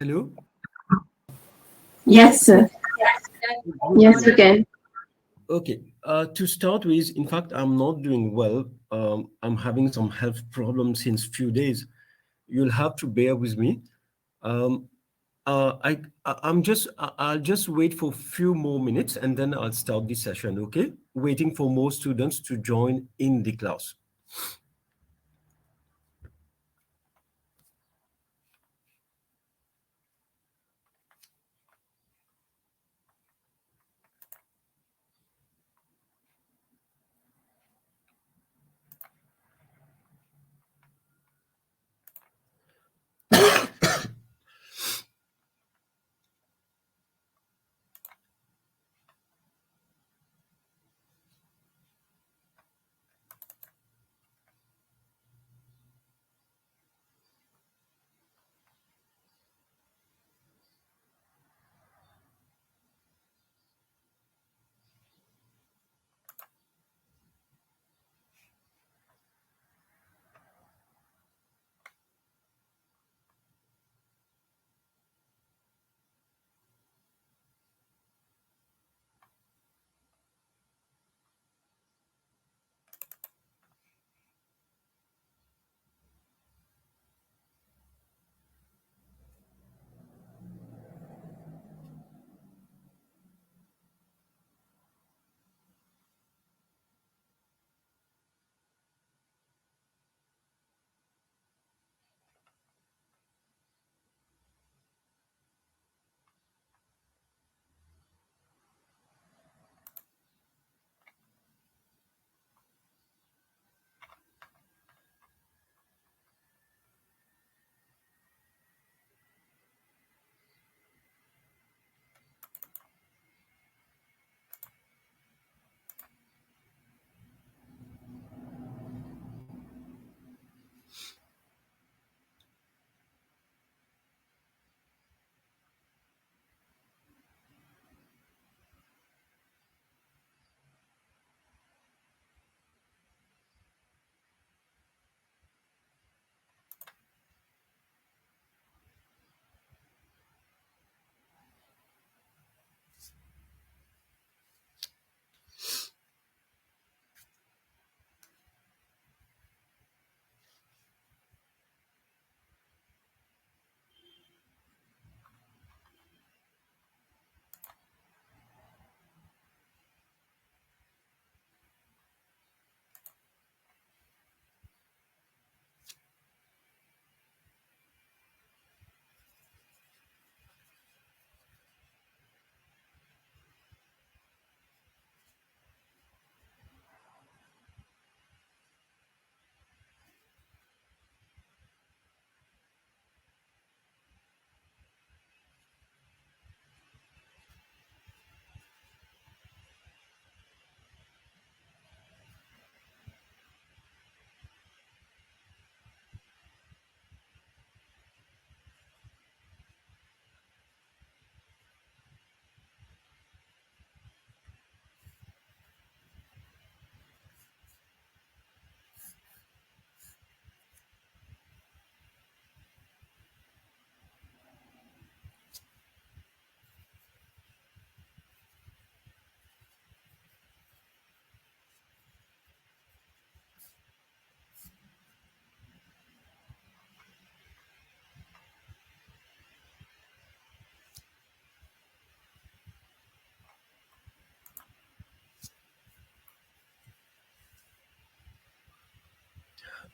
Hello? Yes, sir. Good Yes, you evening. can. Okay. To start with, in fact, I'm not doing well. I'm having some health problems since few days. You'll have to bear with me. Um, I'll just wait for a few more minutes and then I'll start the session. Okay? Waiting for more students to join in the class.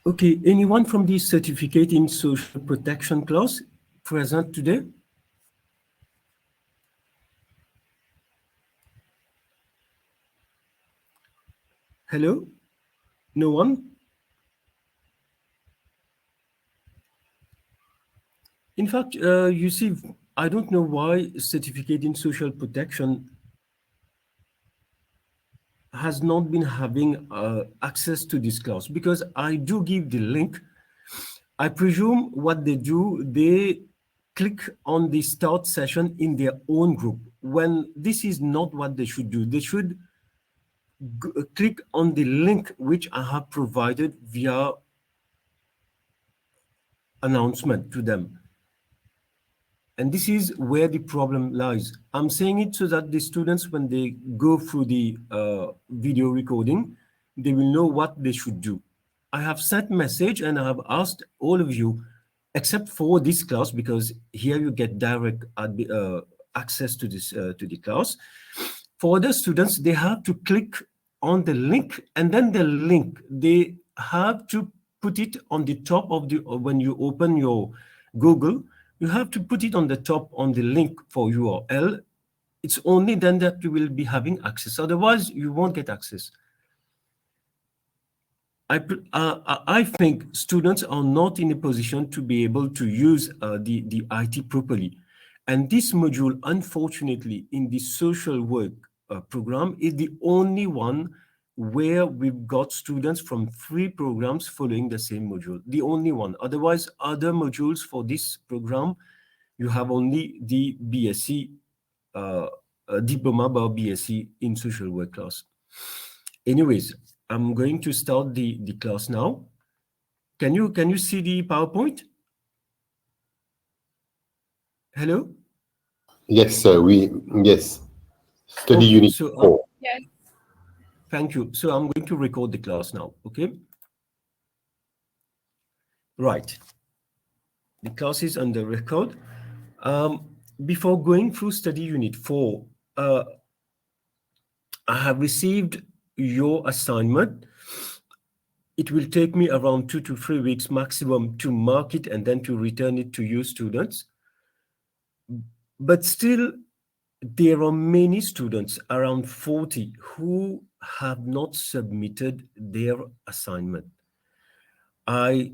Okay. Anyone from the Certificate in Social Protection class present today? Hello? No one? In fact, you see, I don't know why Certificate in Social Protection has not been having access to this class because I do give the link. I presume what they do, they click on the start session in their own group when this is not what they should do. They should click on the link which I have provided via announcement to them. And this is where the problem lies. I'm saying it so that the students, when they go through the video recording, they will know what they should do. I have sent message and I have asked all of you, except for this class, because here you get direct access to this to the class. For other students, they have to click on the link, and then the link, they have to put it on the top of the, when you open your Google, you have to put it on the top on the link for URL. It's only then that you will be having access. Otherwise, you won't get access. I think students are not in a position to be able to use the IT properly. And this module, unfortunately, in the social work program is the only one where we've got students from 3 programs following the same module, the only one. Otherwise, other modules for this program, you have only the BSc, diploma by BSc in social work class. Anyways, I'm going to start the class now. Can you see the PowerPoint? Hello? Yes, sir. Yes. Study Okay, unit so 4. Yes. thank you. So I'm going to record the class now, okay? Right. The class is under record. Before going through study unit 4, I have received your assignment. It will take me around 2 to 3 weeks maximum to mark it and then to return it to you students. But still, there are many students, around 40, who have not submitted their assignment. I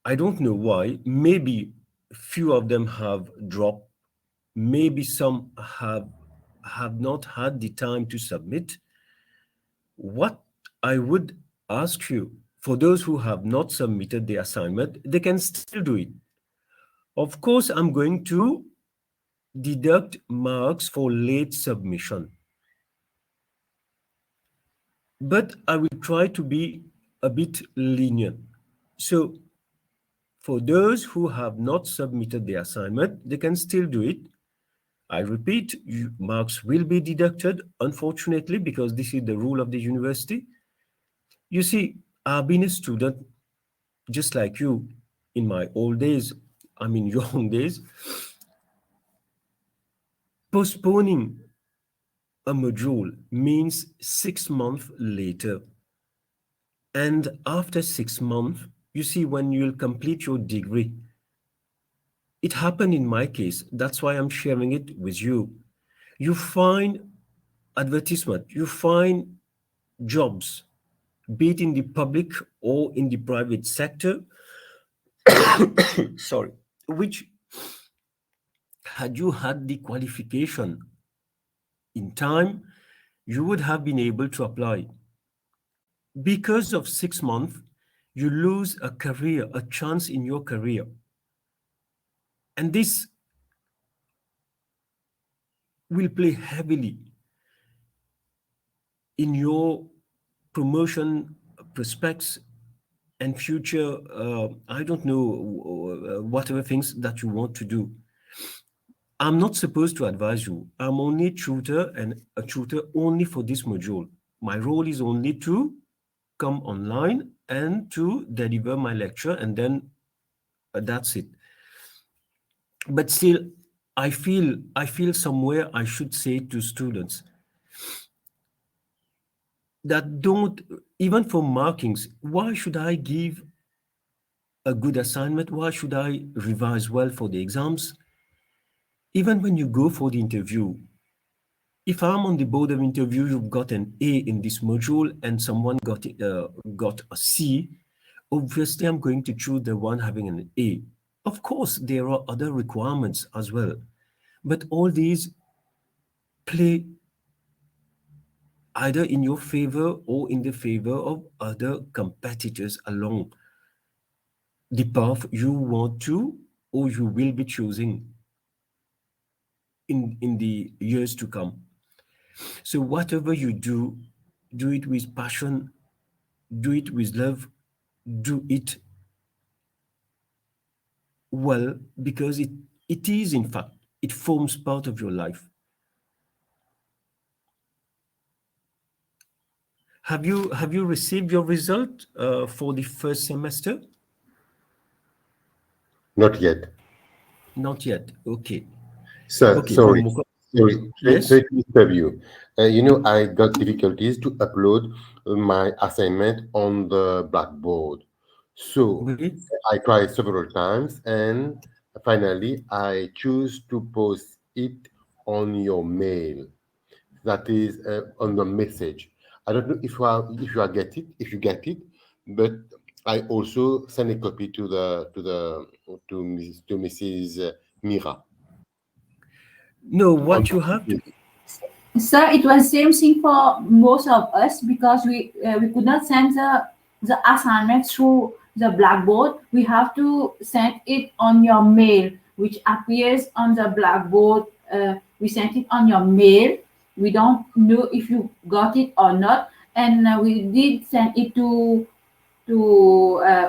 don't know why. Maybe few of them have dropped. Maybe some have not had the time to submit. What I would ask you, for those who have not submitted the assignment, they can still do it. Of course, I'm going to deduct marks for late submission. But I will try to be a bit lenient. So for those who have not submitted the assignment, they can still do it. I repeat, marks will be deducted, unfortunately, because this is the rule of the university. You see, I've been a student just like you in my old days, I mean young days. Postponing a module means 6 months later. And after 6 months, you see, when you'll complete your degree, it happened in my case. That's why I'm sharing it with you. You find advertisement, you find jobs, be it in the public or in the private sector, sorry, which had you had the qualification in time, you would have been able to apply. Because of 6 months, you lose a career, a chance in your career. And this will play heavily in your promotion prospects and future, I don't know, whatever things that you want to do. I'm not supposed to advise you. I'm only tutor and a tutor only for this module. My role is only to come online and to deliver my lecture, and then that's it. But still, I feel somewhere I should say to students that don't, even for markings, why should I give a good assignment? Why should I revise well for the exams? Even when you go for the interview, if I'm on the board of interview, you've got an A in this module and someone got a C, obviously I'm going to choose the one having an A. Of course, there are other requirements as well, but all these play either in your favor or in the favor of other competitors along the path you want to or you will be choosing in the years to come. So whatever you do, do it with passion, do it with love, do it well, because it is in fact It forms part of your life. Have you received your result for the first semester? Not yet. Not yet. Okay. So, Okay. sorry, sorry, Yes. sorry to disturb you. I got difficulties to upload my assignment on the Blackboard. So Oui. I tried several times, and finally I choose to post it on your mail. That is on the message. I don't know if you get it, but I also send a copy to Mrs. Mira. No, On what you have to. Sir, it was same thing for most of us because we could not send the assignment through the Blackboard. We have to send it on your mail, which appears on the Blackboard. We sent it on your mail. We don't know if you got it or not, and we did send it to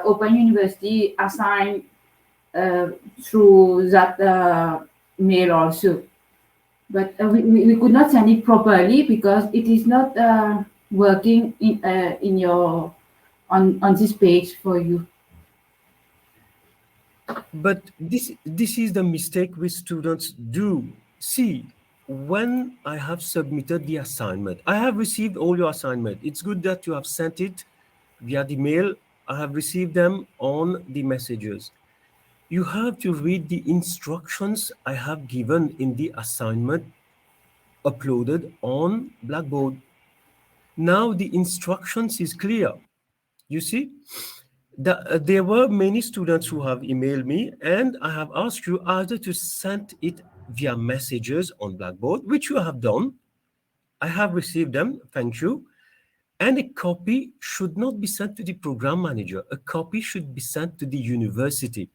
Open University assigned through that mail also. But we could not send it properly because it is not working in your on this page for you. But this is the mistake which students do. See, when I have submitted the assignment, I have received all your assignment. It's good that you have sent it via the mail. I have received them on the messages. You have to read the instructions I have given in the assignment uploaded on Blackboard. Now the instructions is clear. You see, there were many students who have emailed me, and I have asked you either to send it via messages on Blackboard, which you have done. I have received them, thank you. And a copy should not be sent to the program manager. A copy should be sent to the university.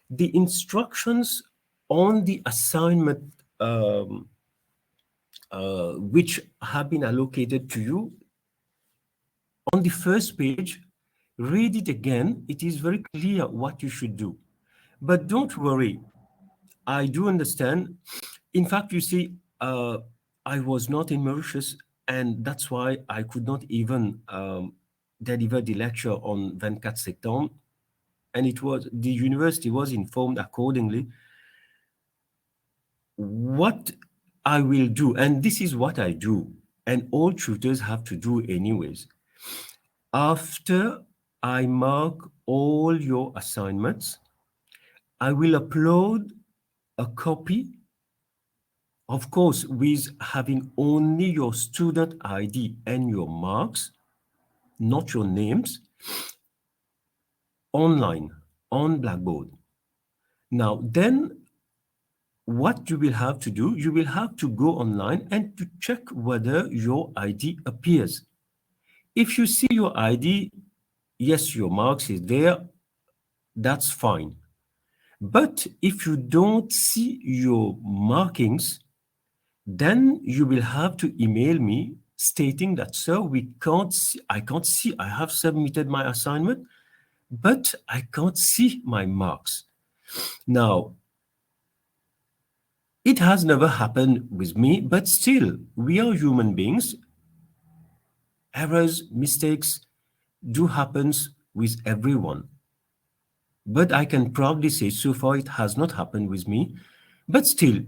The instructions on the assignment which have been allocated to you, on the first page, read it again. It is very clear what you should do. But don't worry, I do understand. In fact, you see, I was not in Mauritius, and that's why I could not even deliver the lecture on 24 September. And the university was informed accordingly. What I will do, and this is what I do, and all tutors have to do anyways. After I mark all your assignments, I will upload a copy, of course, with having only your student ID and your marks, not your names, online on Blackboard. Now, then what you will have to do, you will have to go online and to check whether your ID appears. If you see your ID, yes, your marks is there, that's fine. But if you don't see your markings, then you will have to email me stating that, sir, I can't see, I have submitted my assignment, but I can't see my marks. Now, it has never happened with me, but still, we are human beings. Errors, mistakes do happen with everyone. But I can proudly say so far it has not happened with me. But still,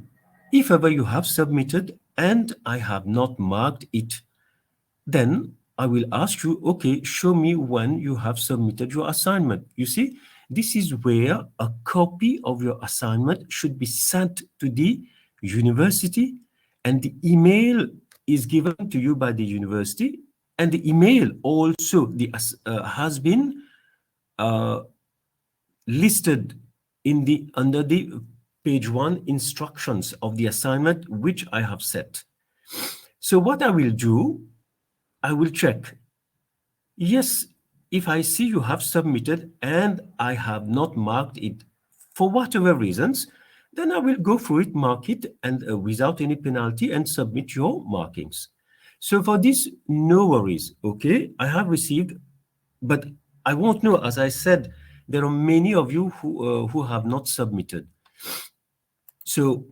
if ever you have submitted and I have not marked it, then I will ask you, okay, show me when you have submitted your assignment. You see, this is where a copy of your assignment should be sent to the university, and the email is given to you by the university, and the email also has been listed under the page 1 instructions of the assignment which I have set. So what I will do, I will check. Yes, if I see you have submitted and I have not marked it for whatever reasons, then I will go through it, mark it, and without any penalty, and submit your markings. So for this, no worries, okay? I have received, but I won't know. As I said, there are many of you who have not submitted. So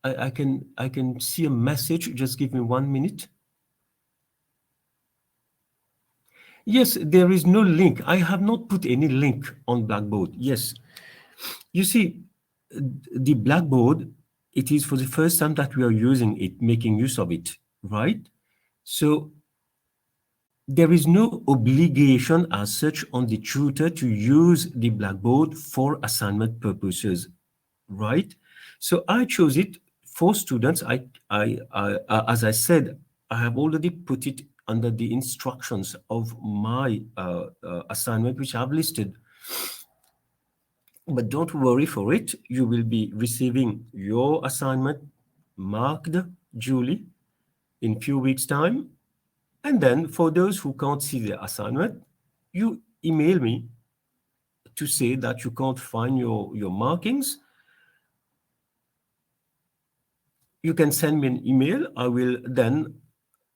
I can see a message. Just give me 1 minute. Yes, there is no link. I have not put any link on Blackboard. Yes. You see, the Blackboard, it is for the first time that we are using it, making use of it, right? So there is no obligation as such on the tutor to use the Blackboard for assignment purposes, right? So I chose it for students. As I said, I have already put it under the instructions of my assignment, which I've listed. But don't worry for it. You will be receiving your assignment marked duly in a few weeks' time. And then for those who can't see the assignment, you email me to say that you can't find your markings. You can send me an email. I will then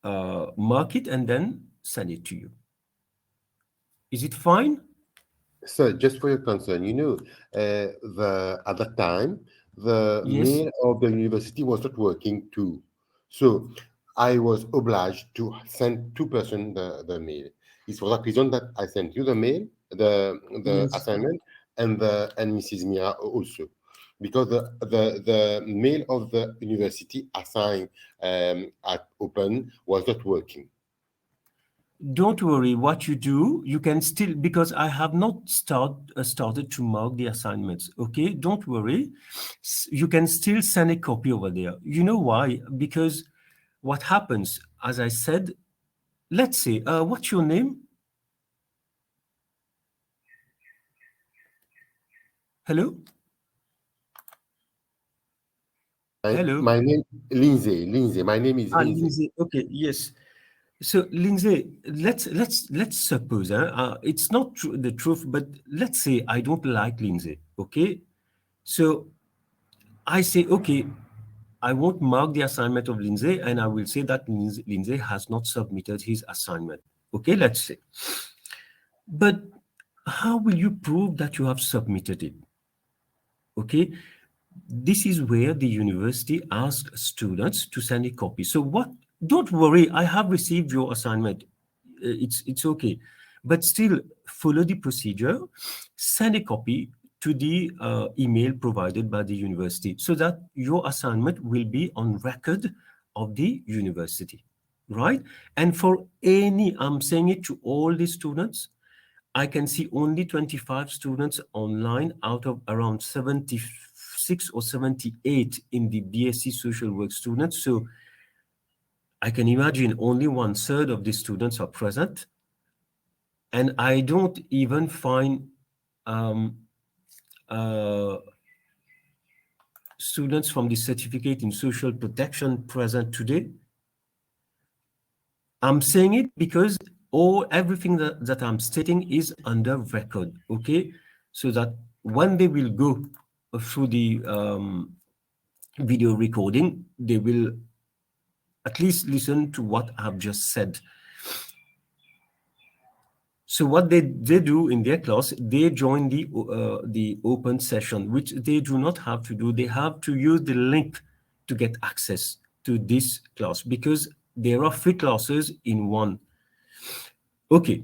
mark it and then send it to you. Is it fine? So just for your concern, at that time, the Yes. mail of the university was not working too. So I was obliged to send two persons the mail. It's for that reason that I sent you the mail, the Yes. assignment, and Mrs. Mira also. Because the mail of the university assigned at Open was not working. Don't worry, what you do, you can still, because I have not started to mark the assignments, okay? Don't worry. You can still send a copy over there. You know why? Because what happens, as I said, let's say, what's your name? Hello? Hello? My name Lindsay. My name is Lindsay. Lindsay. Okay, yes. So, Lindsay, let's suppose it's not the truth, but let's say I don't like Lindsay. Okay, so I say, okay, I won't mark the assignment of Lindsay, and I will say that Lindsay has not submitted his assignment. Okay, let's say. But how will you prove that you have submitted it? Okay, this is where the university asks students to send a copy. So what? Don't worry, I have received your assignment. It's okay. But still, follow the procedure. Send a copy to the email provided by the university so that your assignment will be on record of the university, right? And for any, I'm saying it to all the students, I can see only 25 students online out of around 76 or 78 in the BSc Social Work students. So I can imagine only 1/3 of the students are present. And I don't even find students from the certificate in social protection present today. I'm saying it because everything that I'm stating is under record, okay? So that when they will go through the video recording, they will at least listen to what I've just said. So what they do in their class, they join the open session, which they do not have to do. They have to use the link to get access to this class because there are 3 classes in one. Okay,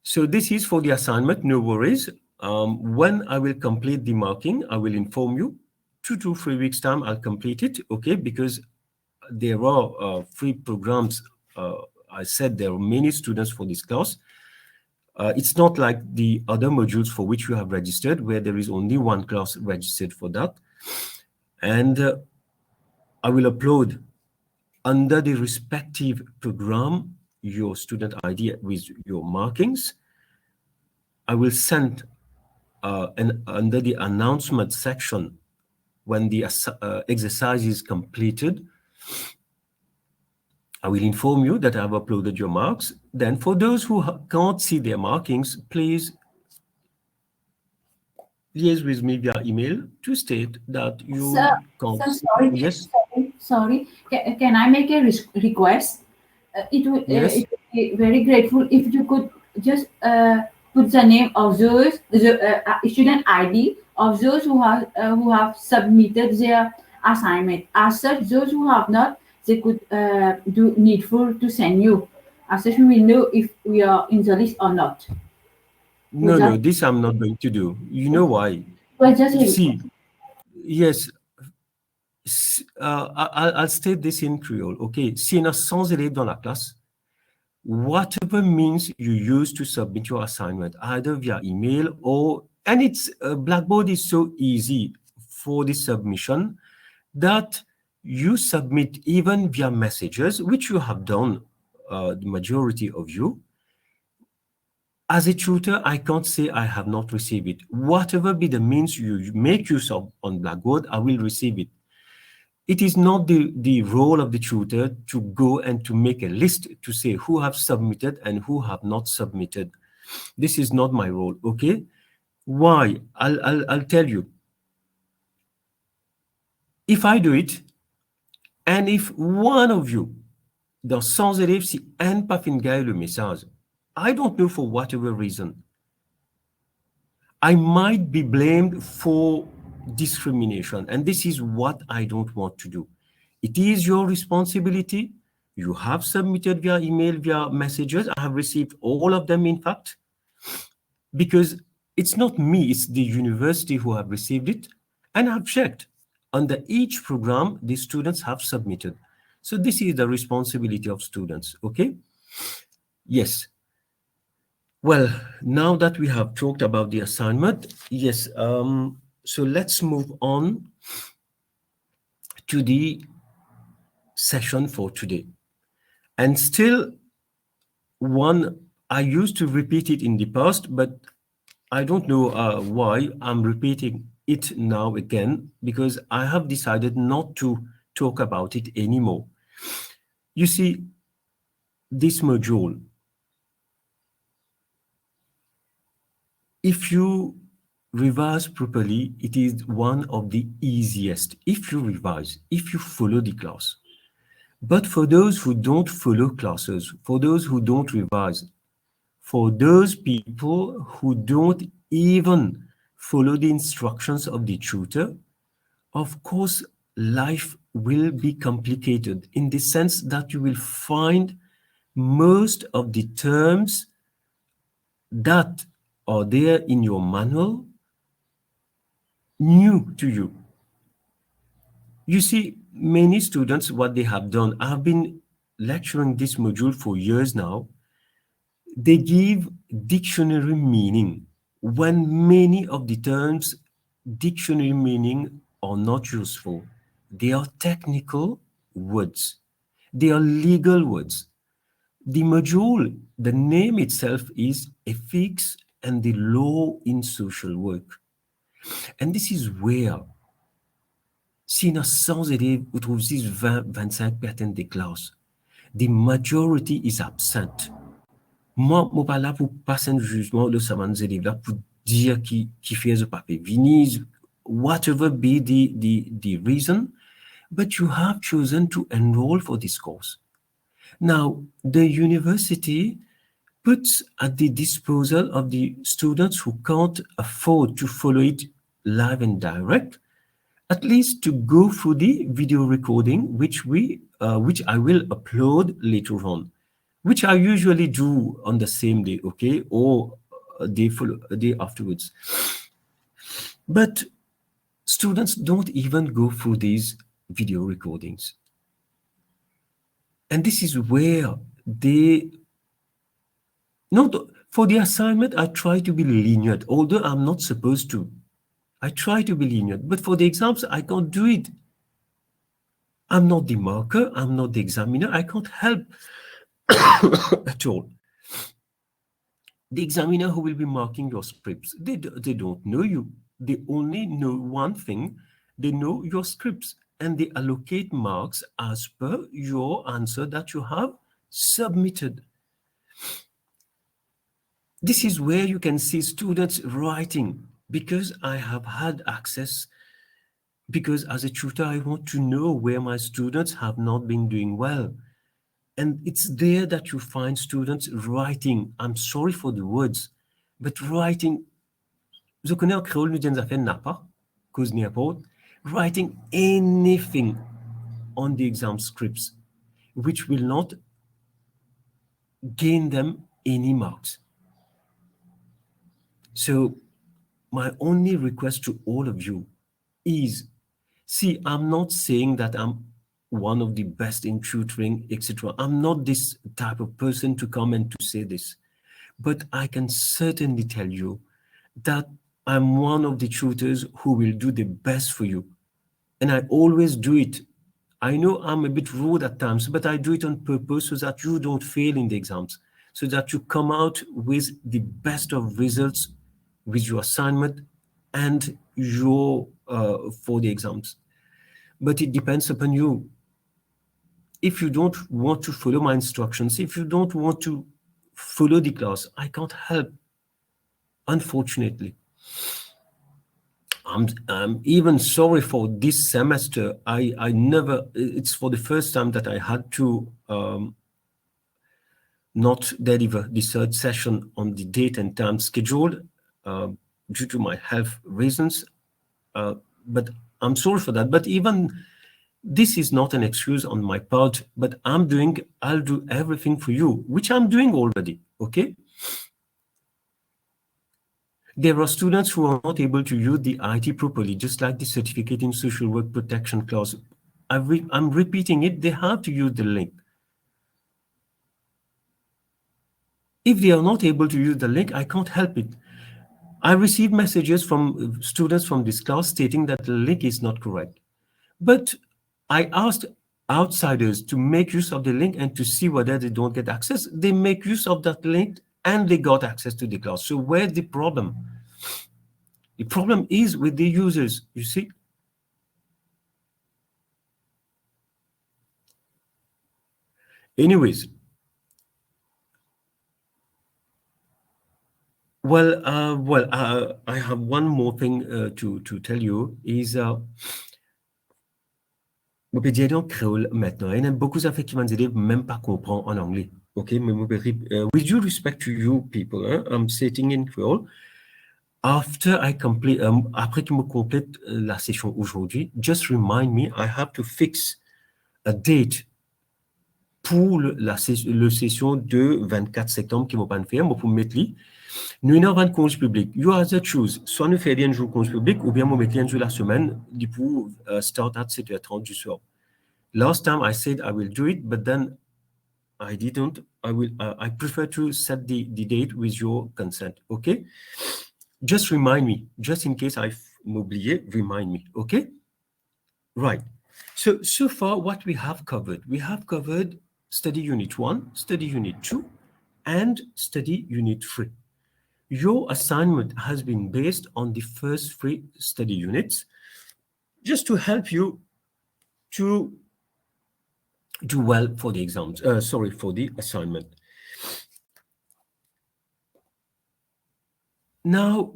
so this is for the assignment, no worries. When I will complete the marking, I will inform you. 2 to 3 weeks time, I'll complete it, okay? Because there are 3 programs. I said there are many students for this class. It's not like the other modules for which you have registered, where there is only 1 class registered for that. And I will upload under the respective program your student ID with your markings. I will send under the announcement section when the exercise is completed. I will inform you that I've uploaded your marks. Then for those who can't see their markings, please liaise with me via email to state that you can't. Sir, sorry. Yes. Sorry. Can I make a request? It would be very grateful if you could just put the name of those, the student ID of those who have submitted their assignment. As such, those who have not, they could do needful to send you. As such, we will know if we are in the list or not. No, this I'm not going to do. You know why? Well, just See, yes, I'll state this in Creole, okay? S'il y a 100 élèves dans la classe, whatever means you use to submit your assignment, either via email or, and it's Blackboard is so easy for the submission that you submit even via messages, which you have done, the majority of you. As a tutor, I can't say I have not received it. Whatever be the means you make use of on Blackboard, I will receive it. It is not the role of the tutor to go and to make a list to say who have submitted and who have not submitted. This is not my role, okay? Why? I'll tell you. If I do it, and if one of you, dans 100 élèves, si un pas fin gagner le message, I don't know for whatever reason, I might be blamed for discrimination. And this is what I don't want to do. It is your responsibility. You have submitted via email, via messages. I have received all of them, in fact, because it's not me, it's the university who have received it. And I've checked. Under each program, the students have submitted. So this is the responsibility of students, okay? Yes. Well, now that we have talked about the assignment, yes, so let's move on to the session for today. And still one, I used to repeat it in the past, but I don't know why I'm repeating it now again, because I have decided not to talk about it anymore. You see, this module, if you revise properly, it is one of the easiest. If you revise, if you follow the class. But for those who don't follow classes, for those who don't revise, for those people who don't even follow the instructions of the tutor, of course, life will be complicated in the sense that you will find most of the terms that are there in your manual new to you. You see, many students, what they have done, I've been lecturing this module for years now, they give dictionary meaning when many of the terms dictionary meaning are not useful. They are technical words. They are legal words. The module, the name itself is Ethics and the Law in Social Work. And this is where, si on a 100 élèves, vous trouvez 20, 25 personnes des classes, the majority is absent. Moi, je ne suis pas là pour passer un jugement de ces élèves là pour dire qui fait le papier Venise, whatever be the reason, but you have chosen to enroll for this course. Now, the university puts at the disposal of the students who can't afford to follow it live and direct, at least to go through the video recording, which I will upload later on, which I usually do on the same day, okay, or a day afterwards. But students don't even go through these video recordings. And this is where for the assignment, I try to be lenient, although I'm not supposed to. I try to be lenient, but for the exams, I can't do it. I'm not the marker, I'm not the examiner, I can't help at all. The examiner who will be marking your scripts, they don't know you. They only know one thing, they know your scripts, and they allocate marks as per your answer that you have submitted. This is where you can see students writing, because I have had access, because as a tutor, I want to know where my students have not been doing well. And it's there that you find students writing. I'm sorry for the words, but writing. Je connais en créole, nous disons ça fait n'a pas, cause n'y a pas. writing anything on the exam scripts which will not gain them any marks. So my only request to all of you is, see, I'm not saying that I'm one of the best in tutoring, etc. I'm not this type of person to come and to say this, but I can certainly tell you that I'm one of the tutors who will do the best for you. And I always do it. I know I'm a bit rude at times, but I do it on purpose so that you don't fail in the exams, so that you come out with the best of results with your assignment and your for the exams. But it depends upon you. If you don't want to follow my instructions, if you don't want to follow the class, I can't help, unfortunately. I'm even sorry for this semester. I never, it's for the first time that I had to not deliver the third session on the date and time scheduled due to my health reasons. But I'm sorry for that. But even this is not an excuse on my part, but I'll do everything for you, which I'm doing already, okay? There are students who are not able to use the IT properly, just like the certificate in social work protection class. I'm repeating it, they have to use the link. If they are not able to use the link, I can't help it. I received messages from students from this class stating that the link is not correct. But I asked outsiders to make use of the link and to see whether they don't get access. They make use of that link and they got access to the class. So where's the problem? The problem is with the users, you see. Anyways, I have one more thing to tell you is je peux dire en créole maintenant. Il y a beaucoup d'affaires qui m'ont dit même pas comprendre en anglais. Okay, with due respect to you people, I'm sitting in Creole. After I complete, après que je complète la session aujourd'hui, just remind me, I have to fix a date pour la session de 24 septembre qui va pas faire, pour mettre li. Nous avons un congé public. You have to choose. Soit nous faisons un jour congé public, ou bien nous mettons un jour la semaine, du coup, start at 7h30 du soir. Last time I said I will do it, but then I didn't. I prefer to set the date with your consent. Okay? Just remind me, just in case I've oublié, remind me. Okay? Right. So far, what we have covered study unit 1, study unit 2, and study unit 3. Your assignment has been based on the first 3 study units, just to help you to do well for the exams, for the assignment. Now,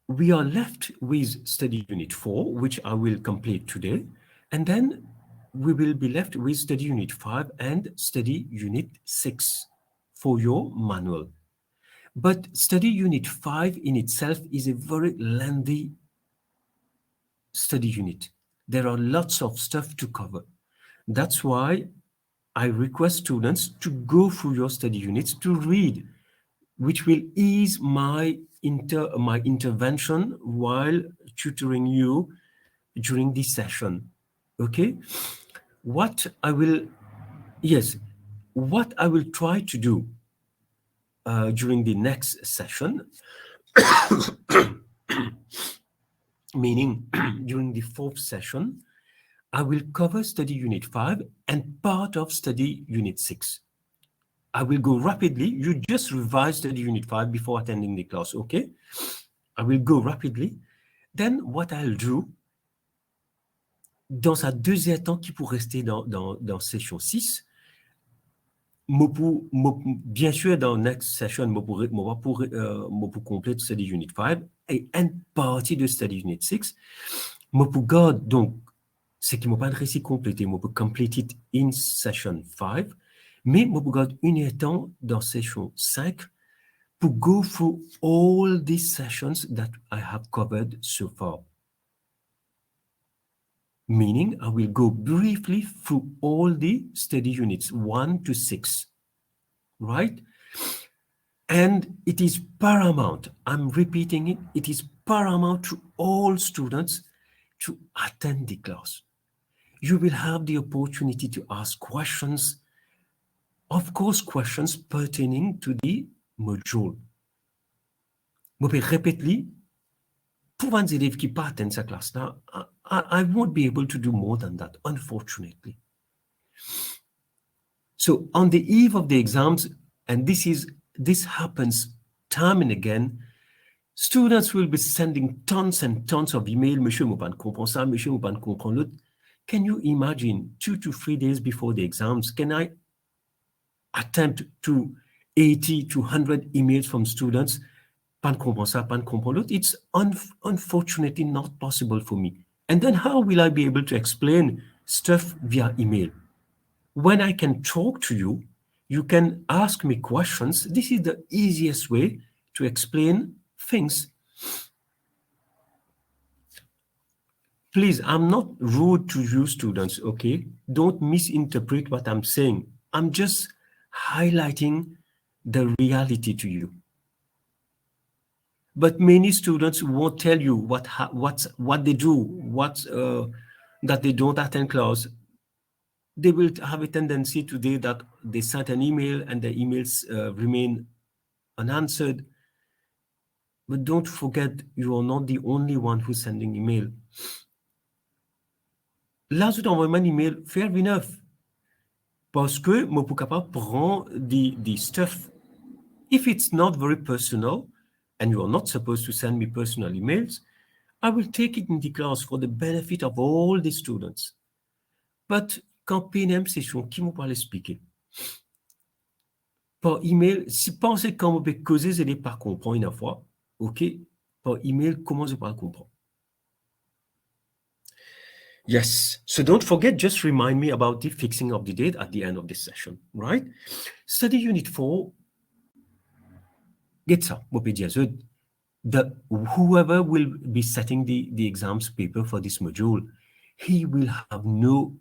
we are left with study unit 4, which I will complete today, and then we will be left with study unit 5 and study unit 6 for your manual. But study unit 5 in itself is a very lengthy study unit. There are lots of stuff to cover. That's why I request students to go through your study units to read, which will ease my intervention while tutoring you during this session. Okay? What I will try to do during the next session, meaning during the 4th session, I will cover study unit 5 and part of study unit 6. I will go rapidly. You just revise study unit 5 before attending the class, okay? I will go rapidly. Then what I'll do, dans sa deuxième temps qui pour rester dans session 6, bien sûr, dans next session, pour complete study unit 5 et une partie de study unit 6, pour garder donc ce qui m'a pas réussi compléter, pour complete it in session 5, mais pour garder une temps dans session 5 pour go through all these sessions that I have covered so far. meaning I will go briefly through all the study units 1 to 6, right? And it is paramount, I'm repeating it, it is paramount to all students to attend the class. You will have the opportunity to ask questions, of course, questions pertaining to the module. Je vais répéter, pour les élèves qui pas attendent sa classe là, I won't be able to do more than that, unfortunately. So on the eve of the exams, and this happens time and again, students will be sending tons and tons of emails. Monsieur, je ne comprends pas ça, monsieur, je ne comprends l'autre. Can you imagine 2 to 3 days before the exams, can I attempt to 80 to 100 emails from students? Pas comprends ça, pas comprends l'autre. It's unfortunately not possible for me. And then how will I be able to explain stuff via email? When I can talk to you, you can ask me questions. This is the easiest way to explain things. Please, I'm not rude to you students, okay? Don't misinterpret what I'm saying. I'm just highlighting the reality to you. But many students won't tell you what they do, that they don't attend class. They will have a tendency today that they sent an email and the emails remain unanswered. But don't forget, you are not the only one who's sending email. Là, je t'envoie un email, fair enough. Parce que je suis capable de prendre the stuff. If it's not very personal, and you are not supposed to send me personal emails, I will take it in the class for the benefit of all the students. But quand PNM session, qui m'a parlé expliquer? Par email, si pensez quand vous pouvez causer, vous n'allez pas comprendre une fois, ok? Par email, comment je peux comprendre? Yes, so don't forget, just remind me about the fixing of the date at the end of this session, right? Study Unit 4, get ça, whoever will be setting the exams paper for this module, he will have no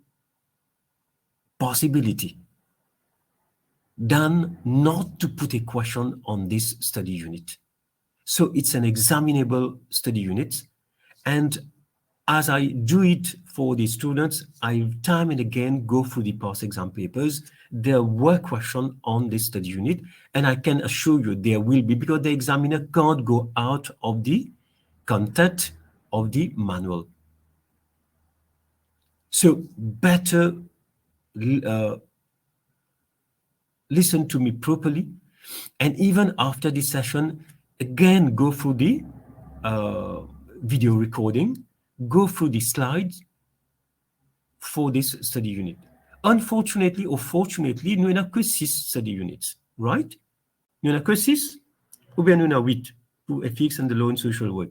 possibility than not to put a question on this study unit. So it's an examinable study unit, and as I do it for the students, I time and again go through the past exam papers. There were questions on this study unit, and I can assure you there will be, because the examiner can't go out of the content of the manual. So better listen to me properly, and even after this session, again go through the video recording, go through the slides for this study unit. Unfortunately or fortunately, nous n'avons que 6 study units, right? Nous n'avons que 6 ou bien nous n'avons 8 pour FX and the law in social work.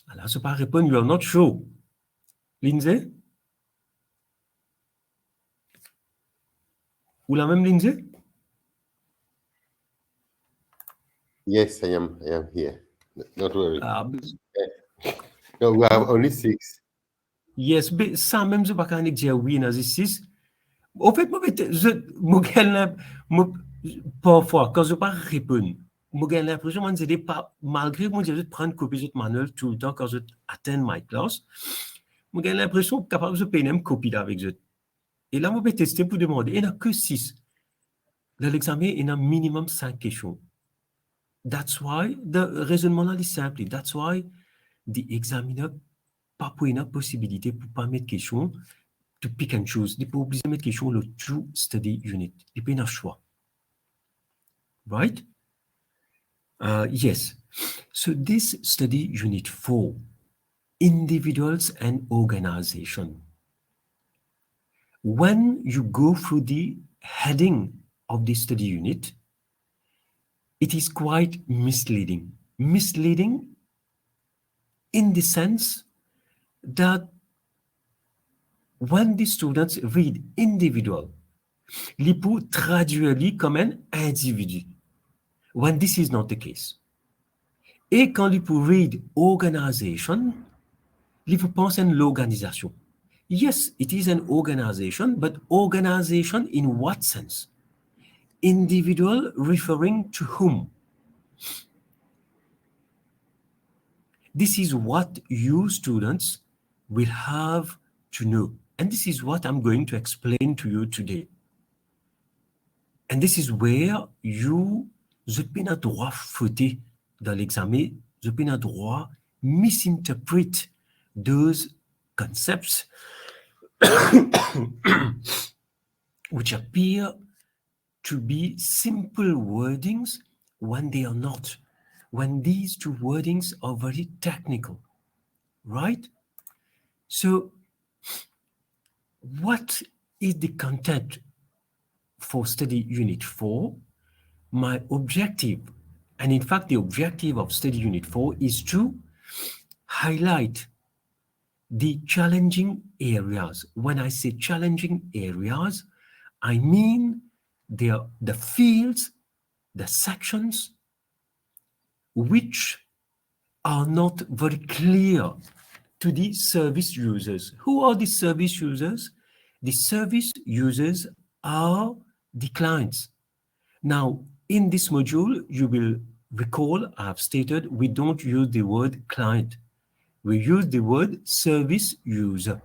Alors, ça pas répondre, you are not sure. Lindsay? Ou la même Lindsay? Yes, I am here. Not worry. No, we have only 6. Yes, but ça même, je ne peux pas dire oui, dans 6. En fait, parfois, quand je ne peux pas répondre, j'ai l'impression que malgré que je prends une copie de manuel tout le temps quand je atteins ma classe, j'ai l'impression que je suis capable de payer une copie avec eux. Et là, je vais tester pour demander. Il n'y en a que 6. Dans l'examen, il y en a minimum 5 questions. That's why the raisonnement est simple. That's why the examiner pas pour une possibilité pour pas mettre question to pick and choose. Il peut obliger de mettre question le true study unit. Il peut y avoir un choix. Right? Yes. So this study unit 4, individuals and organization. When you go through the heading of this study unit, it is quite misleading. Misleading in the sense that when the students read individual, ils peuvent traduire comme un individu, when this is not the case. Et quand il pour read organization, il faut penser à l'organisation. Yes, it is an organization, but organization in what sense? Individual referring to whom? This is what you students will have to know. And this is what I'm going to explain to you today. And this is where you, vous n'avez pas droit fauter dans l'examen, vous n'avez pas droit misinterpret those concepts which appear to be simple wordings when they are not, when these two wordings are very technical, right? So what is the content for study unit 4? My objective, and in fact the objective of study unit 4 is to highlight the challenging areas. When I say challenging areas, I mean the fields, the sections which are not very clear to the service users. Who are the service users? The service users are the clients. Now, in this module, you will recall I've stated we don't use the word client. We use the word service user.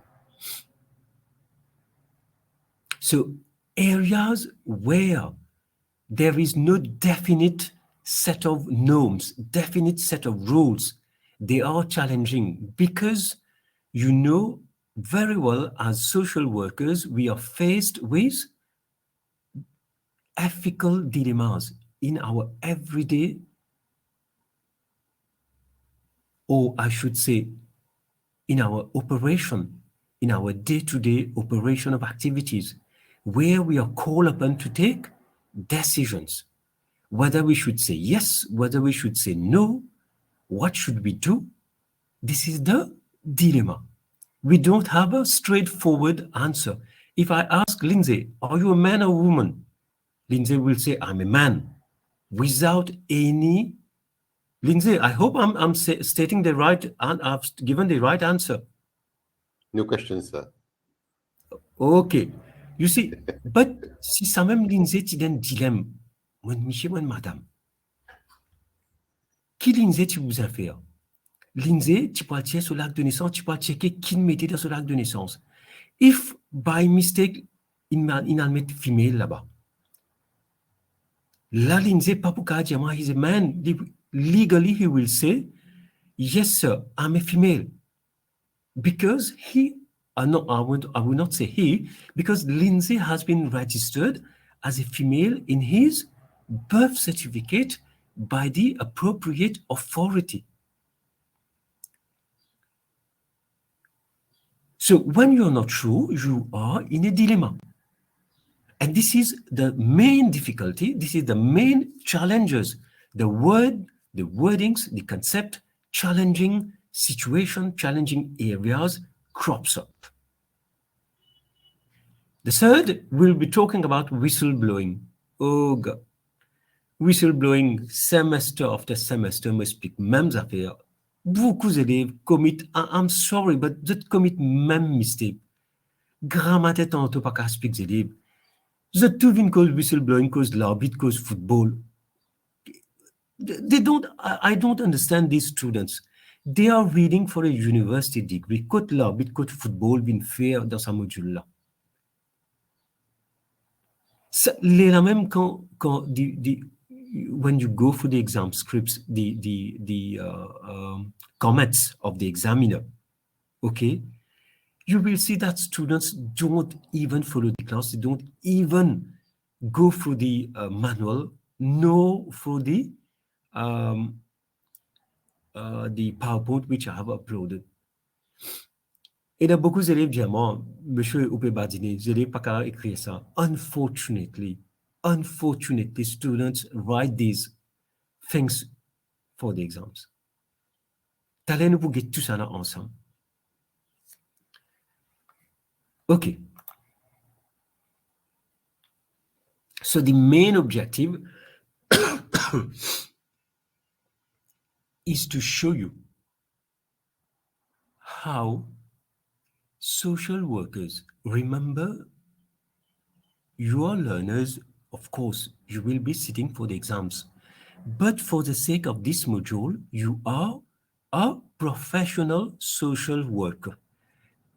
So areas where there is no definite set of norms, definite set of rules, they are challenging because you know very well as social workers, we are faced with ethical dilemmas in our everyday, or I should say, in our operation, in our day-to-day operation of activities, where we are called upon to take decisions, whether we should say yes, whether we should say no, what should we do? This is the dilemma. We don't have a straightforward answer. If I ask Lindsay, are you a man or woman? Lindsay will say, I'm a man, without any. Lindsay, I hope I'm stating the right, and I've given the right answer. No question, sir. Okay. You see, but si ça même Lindsay ti den dilemme, mon monsieur, mon madame, qui Lindsay tu vous a fait? Lindsay, tu peux tirer sur l'acte de naissance, tu peux checker qui mettait dans ce l'acte de naissance. If by mistake, il a mis female là-bas. Là, Lindsay, pas pour dire, he's a man. Legally, he will say, yes, sir, I'm a female. Because he, no, I will not say he, because Lindsay has been registered as a female in his birth certificate by the appropriate authority. So when you're not sure, you are in a dilemma. And this is the main difficulty, this is the main challenges, the word, the wordings, the concept, challenging situation, challenging areas crops up. The third, we'll be talking about whistleblowing. Oh God. Whistleblowing, semester after semester, me speak mêmes affaires. Beaucoup d'élèves commit, I'm sorry, but they commit même mistake. Grammaire tantôt pas qu'à speak élèves. The two cause whistleblowing, cause l'arbitre, cause football. They don't, I don't understand these students. They are reading for a university degree. Côte l'arbitre, côte football, vient faire dans sa module-là. La même quand when you go for the exam scripts, the comments of the examiner, okay, you will see that students don't even follow the class. They don't even go through the manual, nor for the PowerPoint which I have uploaded. Et il y a beaucoup d'élèves qui disent, monsieur Oupé-Badine, je n'ai pas qu'à écrire ça. Unfortunately, students write these things for the exams. T'allez nous pour tout ça là ensemble. Okay. So the main objective is to show you how social workers, remember, you are learners, of course, you will be sitting for the exams. But for the sake of this module, you are a professional social worker.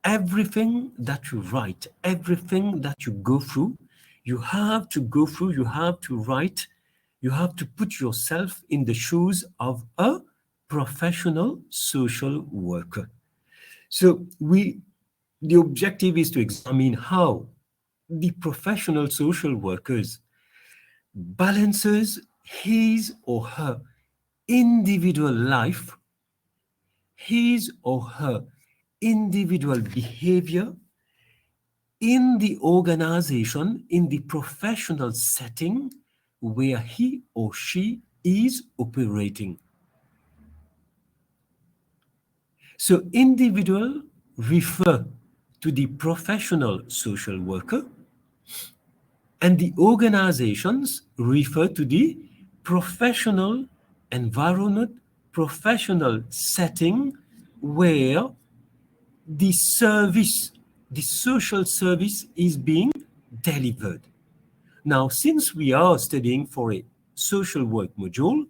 Everything that you write, everything that you go through, you have to go through, you have to write, you have to put yourself in the shoes of a professional social worker. So the objective is to examine how the professional social workers balances his or her individual life, his or her individual behavior in the organization, in the professional setting where he or she is operating. So individual refer to the professional social worker, and the organizations refer to the professional environment, professional setting where the service, the social service is being delivered. Now, since we are studying for a social work module,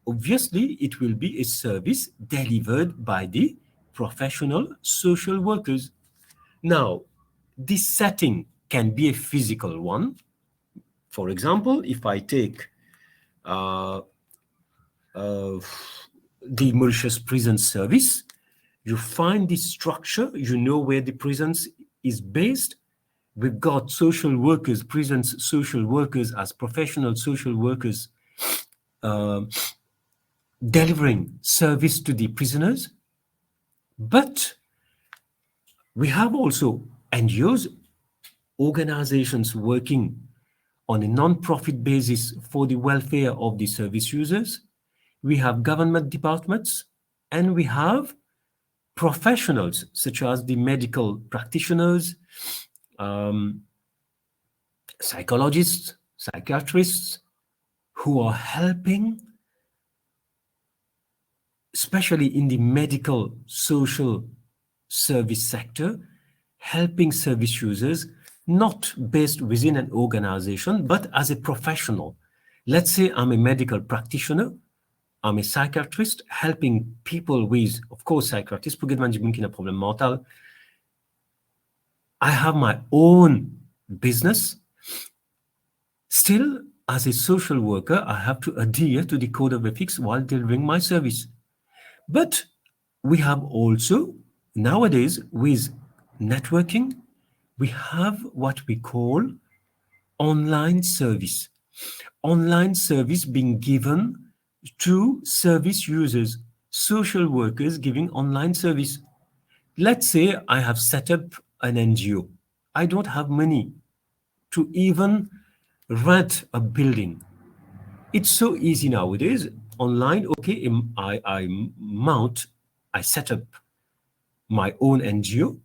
obviously it will be a service delivered by the professional social workers. Now, this setting can be a physical one. For example, if I take the Mauritius Prison Service, you find the structure, you know where the prison is based. We've got social workers, prison social workers as professional social workers delivering service to the prisoners. But we have also NGOs, organizations working on a non-profit basis for the welfare of the service users. We have government departments, and we have professionals such as the medical practitioners, psychologists, psychiatrists, who are helping, especially in the medical social service sector, helping service users, not based within an organization, but as a professional. Let's say I'm a medical practitioner, I'm a psychiatrist, helping people with, of course, psychiatrists, pour a problem mental. I have my own business. Still, as a social worker, I have to adhere to the code of ethics while delivering my service. But we have also, nowadays, with networking, we have what we call online service. Online service being given to service users, social workers giving online service. Let's say I have set up an NGO. I don't have money to even rent a building. It's so easy nowadays. Online, okay, I set up my own NGO,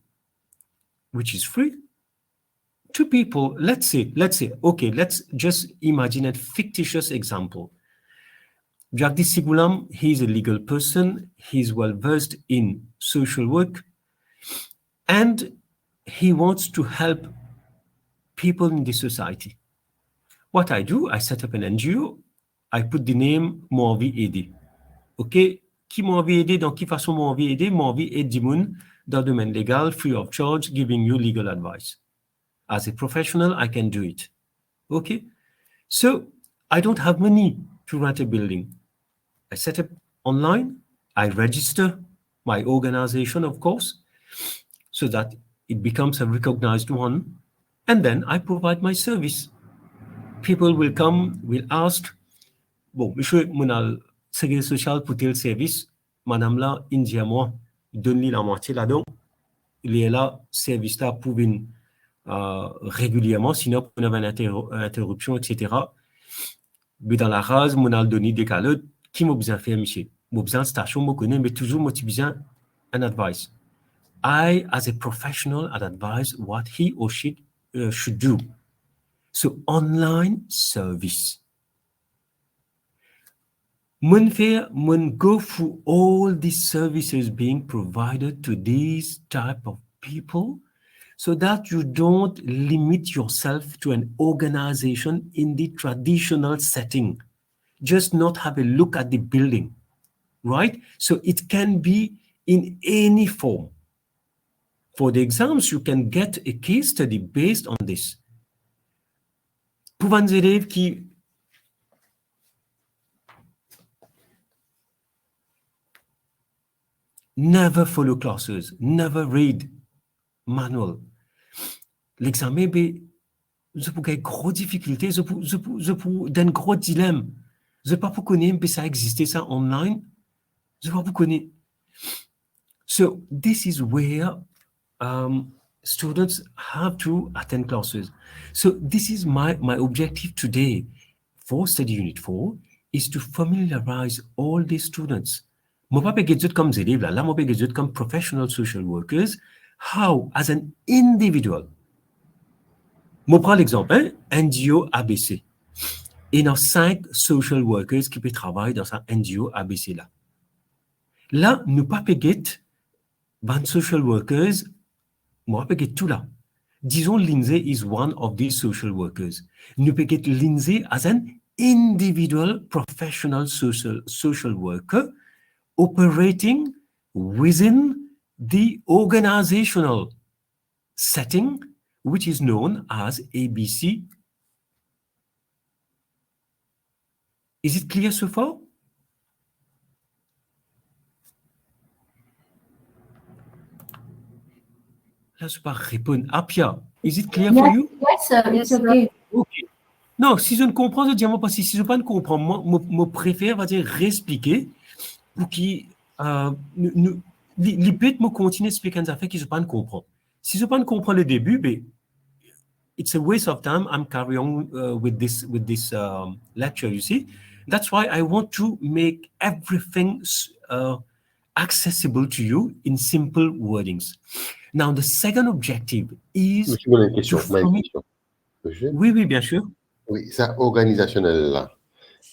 which is free. Two people, let's say, okay, let's just imagine a fictitious example. Jagdish Sigulam, he's a legal person, he's well-versed in social work, and he wants to help people in the society. What I do, I set up an NGO, I put the name Mon Envie Aider. OK? Qui m'a envie aider, dans quelle façon m'a envie aider? M'a envie aider moun dans le domaine légal, free of charge, giving you legal advice. As a professional, I can do it. OK? So I don't have money to rent a building. I set up online, I register my organization, of course, so that it becomes a recognized one, and then I provide my service. People will come, will ask, bon, monsieur, mon al sécurité sociale pour tel service, madame là, India moi, donne-lui la moitié là-dedans, il est là, service là pour venir régulièrement, sinon on avait une interruption, etc. Mais dans la rase, mon al donné des calottes, qui m'a besoin faire, monsieur? M'a besoin station, m'a connaît, mais toujours m'a besoin un advice. I, as a professional, I'd advise what he or she should do. So online service. Mun go through all these services being provided to these type of people so that you don't limit yourself to an organization in the traditional setting. Just not have a look at the building, right? So it can be in any form. For the exams, you can get a case study based on this. Pour les élèves qui never follow classes, never read manual, l'examen, je peux avoir gros difficultés, je peux d'un gros dilemme. Je pas pour connaître, mais ça existait ça online. Je pas pour connaître. So this is where students have to attend classes. So this is my objective today for Study Unit 4 is to familiarize all these students. Moi pas péguer comme élèves là, moi péguer comme professional social workers, how as an individual. Moi prends l'exemple, hein, NGO ABC. Il y a 5 social workers qui peuvent travailler dans un NGO ABC là. Là, nous pas péguer 20 social workers, moi péguer tout là. Disons Lindsay is one of these social workers. Nous péguer Lindsay as an individual professional social worker operating within the organizational setting, which is known as ABC. Is it clear so far? Là, je ne peux pas répondre. Apia, is it clear for you? Yes, sir. It's okay. Okay. Non, si je ne comprends, je dis moi pas. Si je ne pas comprends, moi préfère va dire réexpliquer pour qu'il peut me continuer à expliquer des affaires que je ne pas comprends. Si je ne pas comprends le début, ben, it's a waste of time. I'm carrying on with this lecture, you see. That's why I want to make everything accessible to you in simple wordings. Now, the second objective is... Monsieur, j'ai une question. Oui, bien sûr. Oui, ça organisationnel là.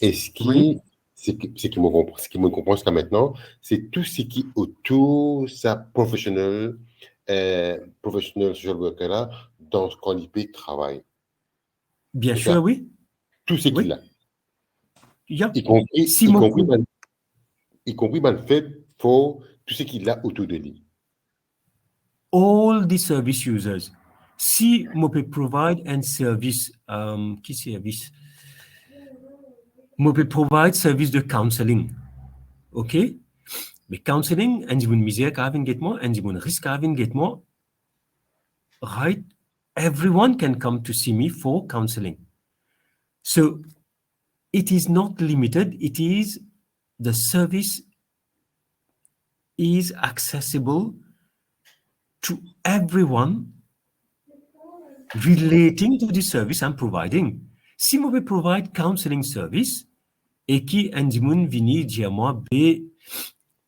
Est-ce qui... Oui. Ce qui me comprend jusqu'à maintenant, c'est tout ce qui autour sa professionnel social worker là, dans ce qu'on peut travailler. Bien sûr, ça. Oui. Tout ce qu'il a. Yeah. Y compris le fait pour tout ce qu'il a autour de lui. All the service users. Si je peux provide un service, qui service? Je peux provide service de counseling. OK? Mais counseling, and you misère qu'avin get more, and you risk having get more. Right? Everyone can come to see me for counseling. So it is not limited. It is the service is accessible to everyone relating to the service I'm providing. Si je peux provide counseling service et qui indimun vini dire moi be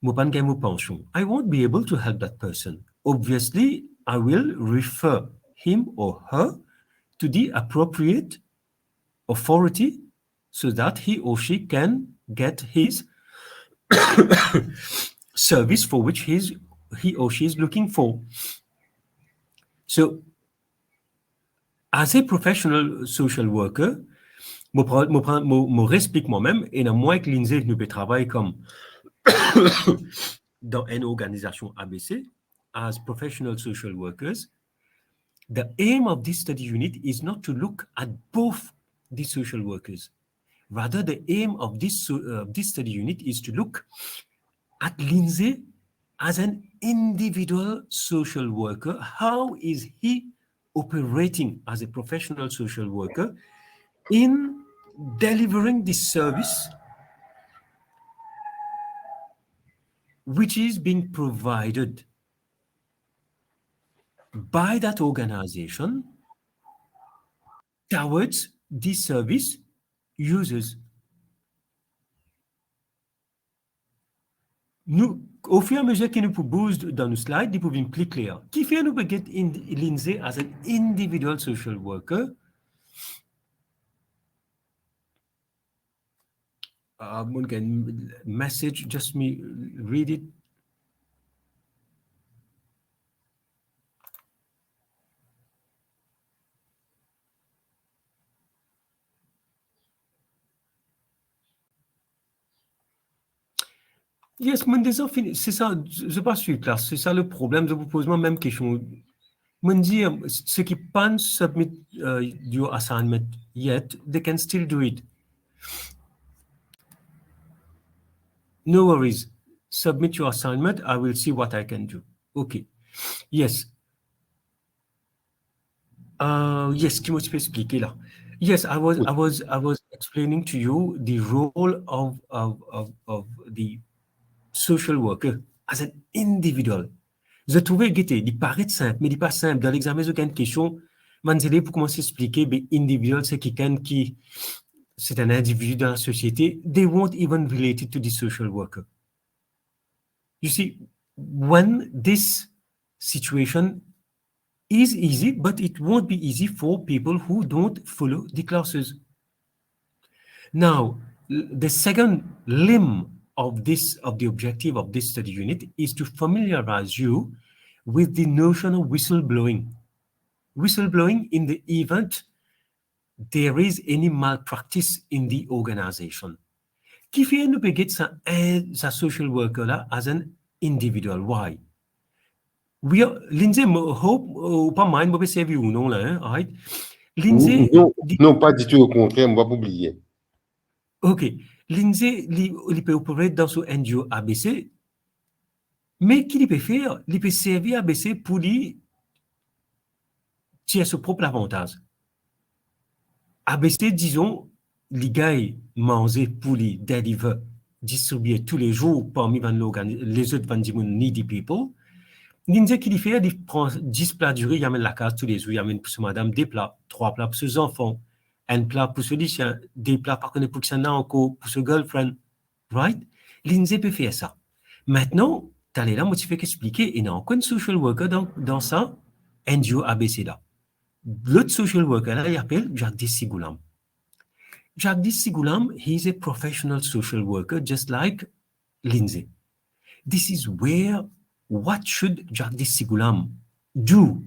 mo pan mo pension, I won't be able to help that person. Obviously, I will refer him or her to the appropriate authority so that he or she can get his service for which he or she is looking for. So, as a professional social worker, je respecte moi-même et non moins que Lindsay ne peut travailler comme dans une organisation ABC as professional social workers. The aim of this study unit is not to look at both the social workers. Rather, the aim of this study unit is to look at Lindsay as an individual social worker. How is he operating as a professional social worker in delivering this service which is being provided by that organization towards the service users. Nous, au fur et à mesure que nous bougeons dans nos slides, nous pouvons plus clair. Qui fait nous get Lindsay as an individual social worker? mungkin message, just me read it. Yes, c'est ça, je pas suis classe, c'est ça le problème, je vous pose moi même question. Ceux qui can't submit your assignment yet, they can still do it. No worries. Submit your assignment. I will see what I can do. Okay. Yes. Yes, qui m'as expliqué là. Yes, I was explaining to you the role of the social worker as an individual. Je trouvais que il paraît simple, mais il n'est pas simple. Dans l'examen, j'ai une question. Manzele, pour commencer à expliquer, mais individual, c'est quelqu'un qui, c'est un individu dans la société. They won't even relate it to the social worker. You see, when this situation is easy, but it won't be easy for people who don't follow the classes. Now, the second limb of the objective of this study unit is to familiarize you with the notion of whistleblowing. Whistleblowing in the event there is any malpractice in the organization. Qui fait nous peut sa social worker là as an individual? Why? We are, Lindsay, hope, pas mind, mauvais service ou non là, right? Lindsay. Non, pas du tout, au contraire, on va pas oublier. Ok. Lindsay, il peut opérer dans son NGO ABC, mais qu'il peut faire? Il peut servir ABC pour lui tirer son propre avantage. ABC, disons, les gars manger pour lui deliver, distribuer tous les jours parmi les autres 20 needy people. Lindsay, qu'il fait? Il prend 10 plats du riz, il amène la case tous les jours, il amène pour sa madame des plats, 3 plats pour ses enfants, un plat pour ce lycéen, des plats par contre pour son encore, pour ce girlfriend. Right? Lindsay peut faire ça. Maintenant, tu allais là, moi, tu fais qu'expliquer, il n'y a aucun social worker dans ça, NGO ABC là. L'autre social worker là, il appelle Jagdish Sigoulam. Jagdish Sigoulam, he is a professional social worker, just like Lindsay. This is where, what should Jagdish Sigoulam do?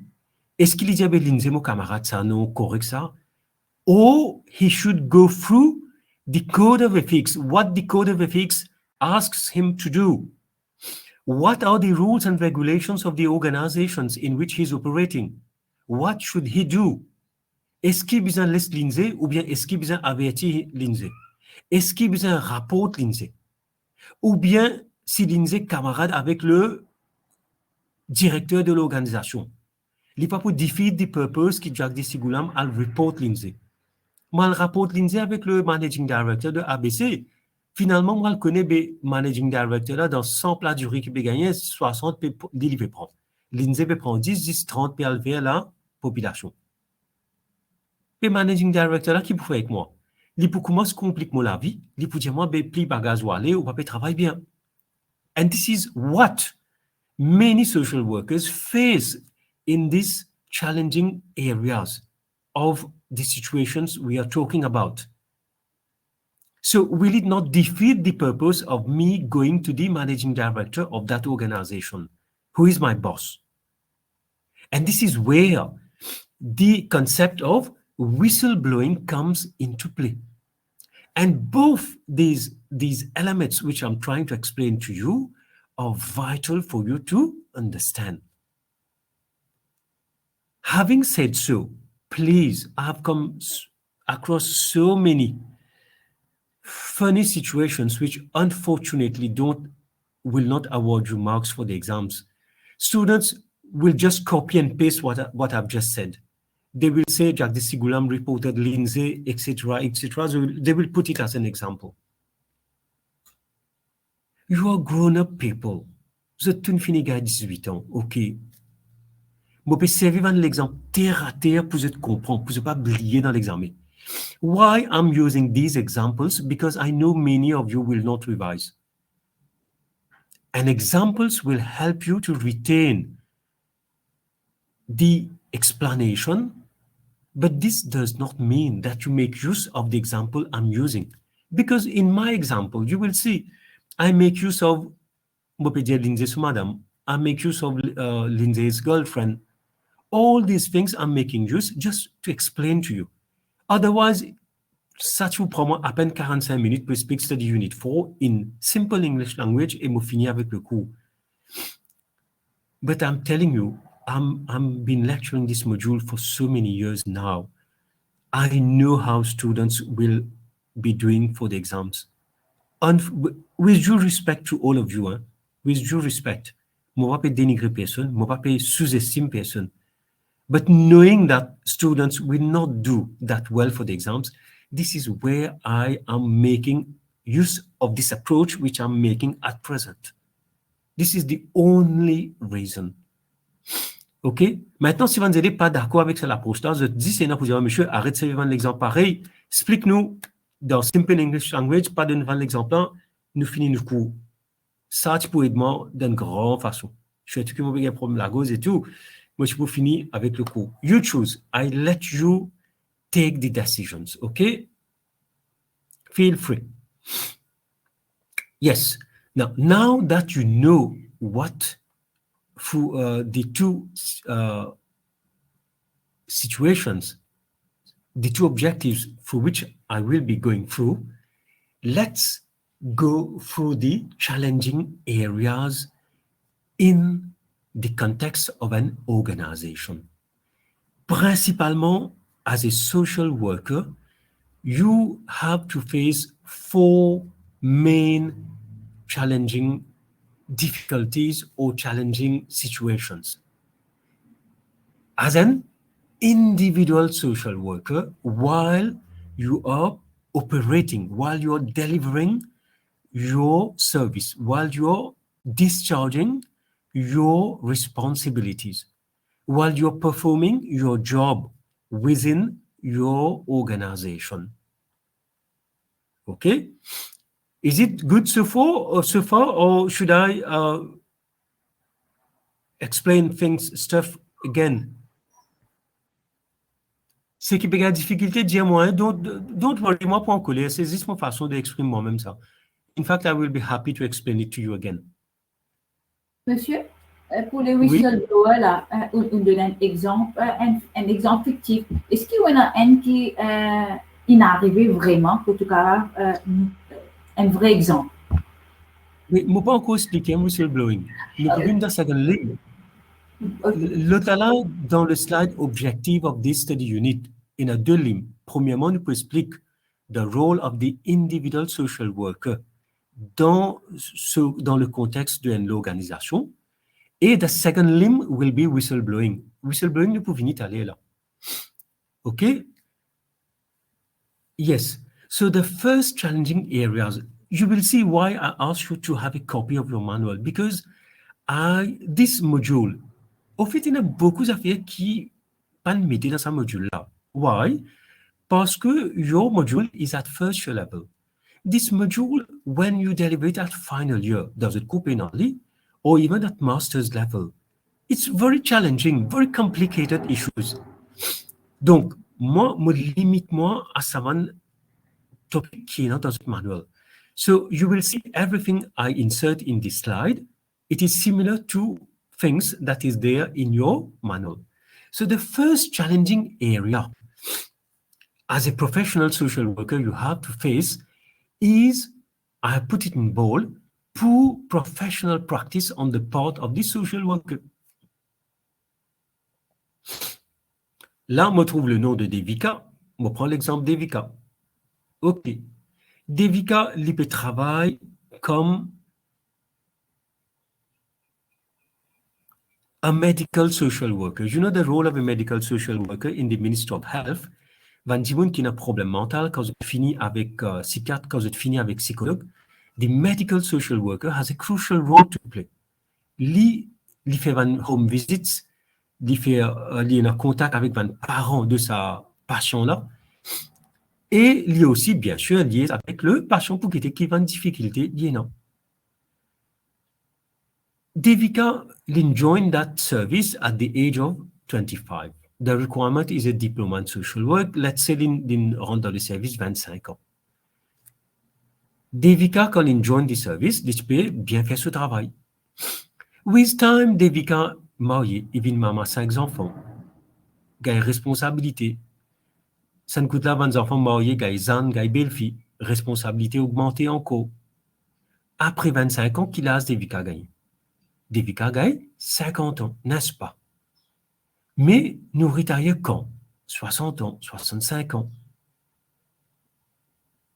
Est-ce qu'il dit à Lindsay, mon camarade, ça non correct ça? Or he should go through the code of ethics, what the code of ethics asks him to do. What are the rules and regulations of the organizations in which he's operating? What should he do? Est-ce qu'il a besoin de laisser Lindsay ou bien est-ce qu'il a besoin d'avertir Lindsay? Est-ce qu'il a besoin de rapport Lindsay? Ou bien si Lindsay est camarade avec le directeur de l'organisation? Il n'est pas pour defeat the purpose que Jagdish Sigoulam a report Lindsay. Moi, je rapporte Lindsay avec le managing director de ABC. Finalement, moi, je connais le managing director là, dans 100 plats du riz qui peut gagner, 60 il peut prendre. Lindsay peut prendre 10, 30 pour vers la population. Le managing director là, qui peut faire avec moi? Il peut commencer à compliquer la vie. Il peut dire, moi, plus bagage ou aller, ou pas travailler bien. And this is what many social workers face in these challenging areas of the situations we are talking about. So will it not defeat the purpose of me going to the managing director of that organization, who is my boss? And this is where the concept of whistleblowing comes into play. And both these elements which I'm trying to explain to you are vital for you to understand. Having said so, please, I have come across so many funny situations which unfortunately will not award you marks for the exams. Students will just copy and paste what I've just said. They will say Jagdish Sigoulam reported Lindsay, etc., etc. So they will put it as an example. You are grown-up people. Vous êtes une fille à 18 ans, ok? Vous pouvez servir l'exemple terre à terre pour vous comprendre, pour ne pas oublier dans l'examen. Why I'm using these examples? Because I know many of you will not revise. And examples will help you to retain the explanation, but this does not mean that you make use of the example I'm using. Because in my example, you will see, I make use of Lindsay's madam, I make use of Lindsay's girlfriend. All these things I'm making use just to explain to you. Otherwise, ça vous prend à peine 45 minutes pour Speak Study Unit 4 in simple English language et me finir avec le cours. But I'm telling you, I'm been lecturing this module for so many years now. I know how students will be doing for the exams. And with due respect to all of you, with due respect, je ne vais pas dénigrer personne, je ne vais pas sous-estimer personne. But knowing that students will not do that well for the exams, this is where I am making use of this approach which I'm making at present. This is the only reason. OK? Maintenant, si vous n'êtes pas d'accord avec cette approche-là, je dis, c'est pour dire, monsieur, arrête de vendre l'exemple pareil. Explique-nous dans simple English language, pas de vendre l'exemple, nous finissons le cours. Ça, tu peux aider d'une grande façon. Je sais que vous avez un problème la gauche et tout. Moi, je peux finir avec le cours. You choose. I let you take the decisions. OK? Feel free. Yes. Now that you know what for the two situations, the two objectives for which I will be going through, let's go through the challenging areas in the context of an organization. Principalement, as a social worker, you have to face 4 main challenging difficulties or challenging situations. As an individual social worker, while you are operating, while you're delivering your service, while you're discharging your responsibilities, while you're performing your job within your organization. Okay? Is it good so far, or should I explain stuff again? C'est qui a difficulté de dire moi, don't worry, moi pas en colère, c'est juste mon façon d'exprimer moi-même ça. In fact, I will be happy to explain it to you again. Monsieur, pour les whistleblowers, là, on donne un exemple fictif. Est-ce qu'il y en a un qui est arrivé vraiment, pour tout cas, un vrai exemple? Mais je ne peux pas encore expliquer whistleblowing. Nous pouvons dans cette ligne. Le talent dans le slide objective of this study unit, il y a 2 lignes. Premièrement, nous pouvons expliquer the role of the individual social worker dans le contexte de l'organisation. Et the second limb will be whistleblowing. Whistleblowing, nous pouvons venir aller là. OK? Yes. So the first challenging areas, you will see why I asked you to have a copy of your manual, because this module, au fait, il y a beaucoup d'affaires qui ne sont pas mettées dans ce module-là. Why? Parce que your module is at first year level. This module, when you deliver it at final year, does it coupe early, or even at master's level, it's very challenging, very complicated issues. Donc, moi, me limite à savoir topic qui est dans ce manual. So you will see everything I insert in this slide. It is similar to things that is there in your manual. So the first challenging area as a professional social worker you have to face is, I put it in bold, poor professional practice on the part of the social worker. Là, on trouve le nom de Devika. On prend l'exemple Devika. OK. Devika, il peut travailler comme a medical social worker. You know the role of a medical social worker in the Ministry of Health. Van Diemoun qui a un problème mental, quand vous finissez avec psychiatre, quand vous finissez avec psychologue, the medical social worker has a crucial role to play. Il fait un home visits, il fait un contact avec un parent de sa patient-là, et il est aussi, bien sûr, lié avec le patient pour qui a une difficulté. Devika joined that service at the age of 25. The requirement is a diploma in social work. Let's say il rentre dans le service 25 ans. Devika, quand il joint the service, il peut bien faire ce travail. With time, Devika marié, il vient maman 5 enfants. Il a une responsabilité. Ça ne coûte là 20 enfants mariés, il a une zan, il a une belle-fille. Responsabilité augmentée encore. Après 25 ans, qu'il a Devika gagné. Devika gagne 50 ans, n'est-ce pas? Mais nous retirons quand? 60 ans, 65 ans.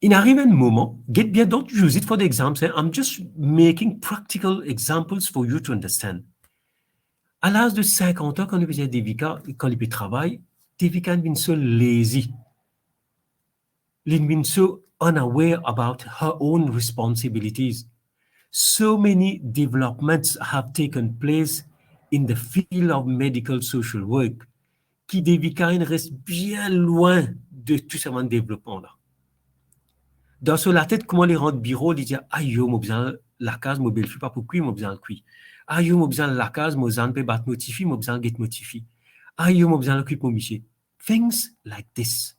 Il arrive un moment, get bien, don't use it for the exams. I'm just making practical examples for you to understand. À l'âge de 50 ans, quand il faisait Devika, quand il travaille, Devika est so lazy. Elle est so unaware about her own responsibilities. So many developments have taken place in the field of medical social work qui Devika reste bien loin de tout ce développement là. Dans sur la tête, comment les rendre bureau, ils disent aïe, moi besoin la case, moi belle pas pour moi besoin cuit. Aïe, moi besoin la case, moi besoin peut battre notifie, moi besoin get notifie. Aïe, moi besoin occuper mon monsieur. Things like this.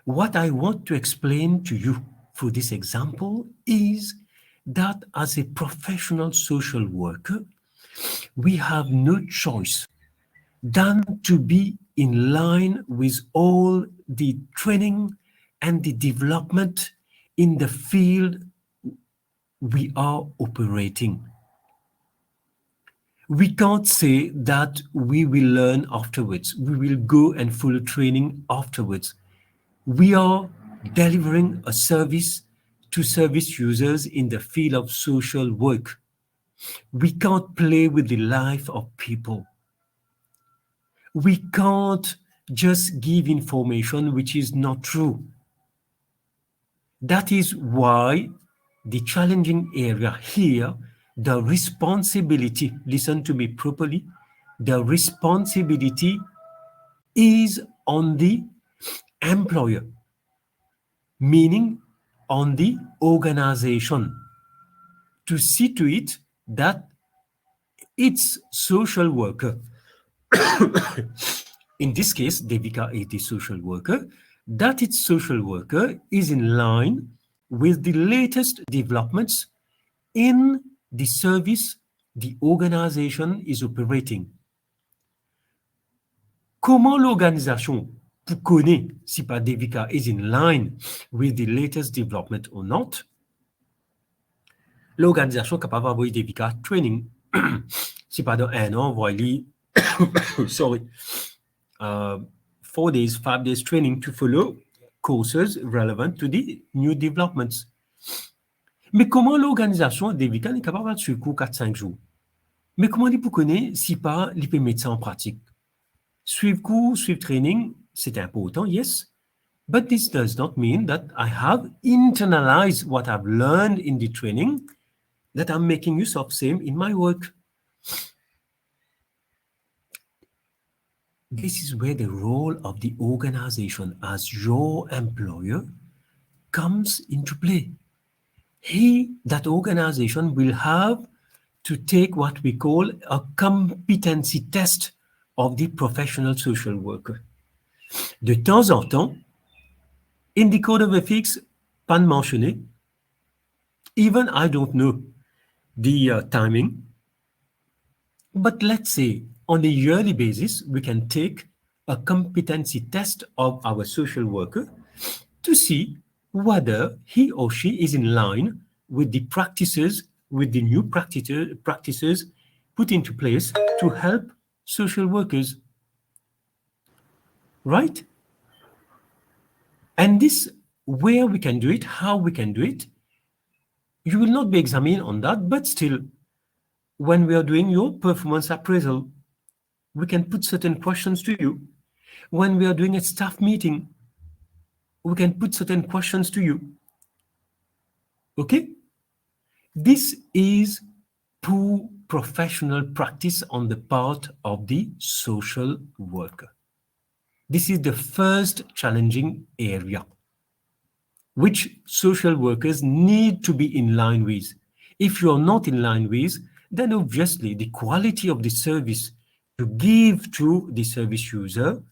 What I want to explain to you through this example is that as a professional social worker, we have no choice than to be in line with all the training and the development in the field we are operating. We can't say that we will learn afterwards. We will go and follow training afterwards. We are delivering a service to service users in the field of social work. We can't play with the life of people. We can't just give information which is not true. That is why the challenging area here, the responsibility, listen to me properly, the responsibility is on the employer, meaning on the organization, to see to it that its social worker, in this case, Devika is the social worker, that its social worker is in line with the latest developments in the service the organization is operating. Comment l'organisation pour connaître si pas Devika is in line with the latest development or not? L'organisation est capable d'avoir Devika training. Si pas dans un an, voilà, sorry, 4 days, 5 days training to follow courses relevant to the new developments. Mais comment l'organisation Devika est capable de suivre 4-5 jours? Mais comment il peut connaître si pas il peut mettre ça en pratique? Suivre cours, suivre training, c'est important, yes. But this does not mean that I have internalized what I've learned in the training, that I'm making use of same in my work. This is where the role of the organization as your employer comes into play. That organization will have to take what we call a competency test of the professional social worker. De temps en temps, in the code of ethics, pas mentionné, even I don't know the timing, but let's say on a yearly basis, we can take a competency test of our social worker to see whether he or she is in line with the practices, with the new practices put into place to help social workers. Right? And this, where we can do it, how we can do it, you will not be examined on that, but still, when we are doing your performance appraisal, we can put certain questions to you. When we are doing a staff meeting, we can put certain questions to you. Okay? This is poor professional practice on the part of the social worker. This is the first challenging area which social workers need to be in line with. If you are not in line with, then obviously the quality of the service to give to the service user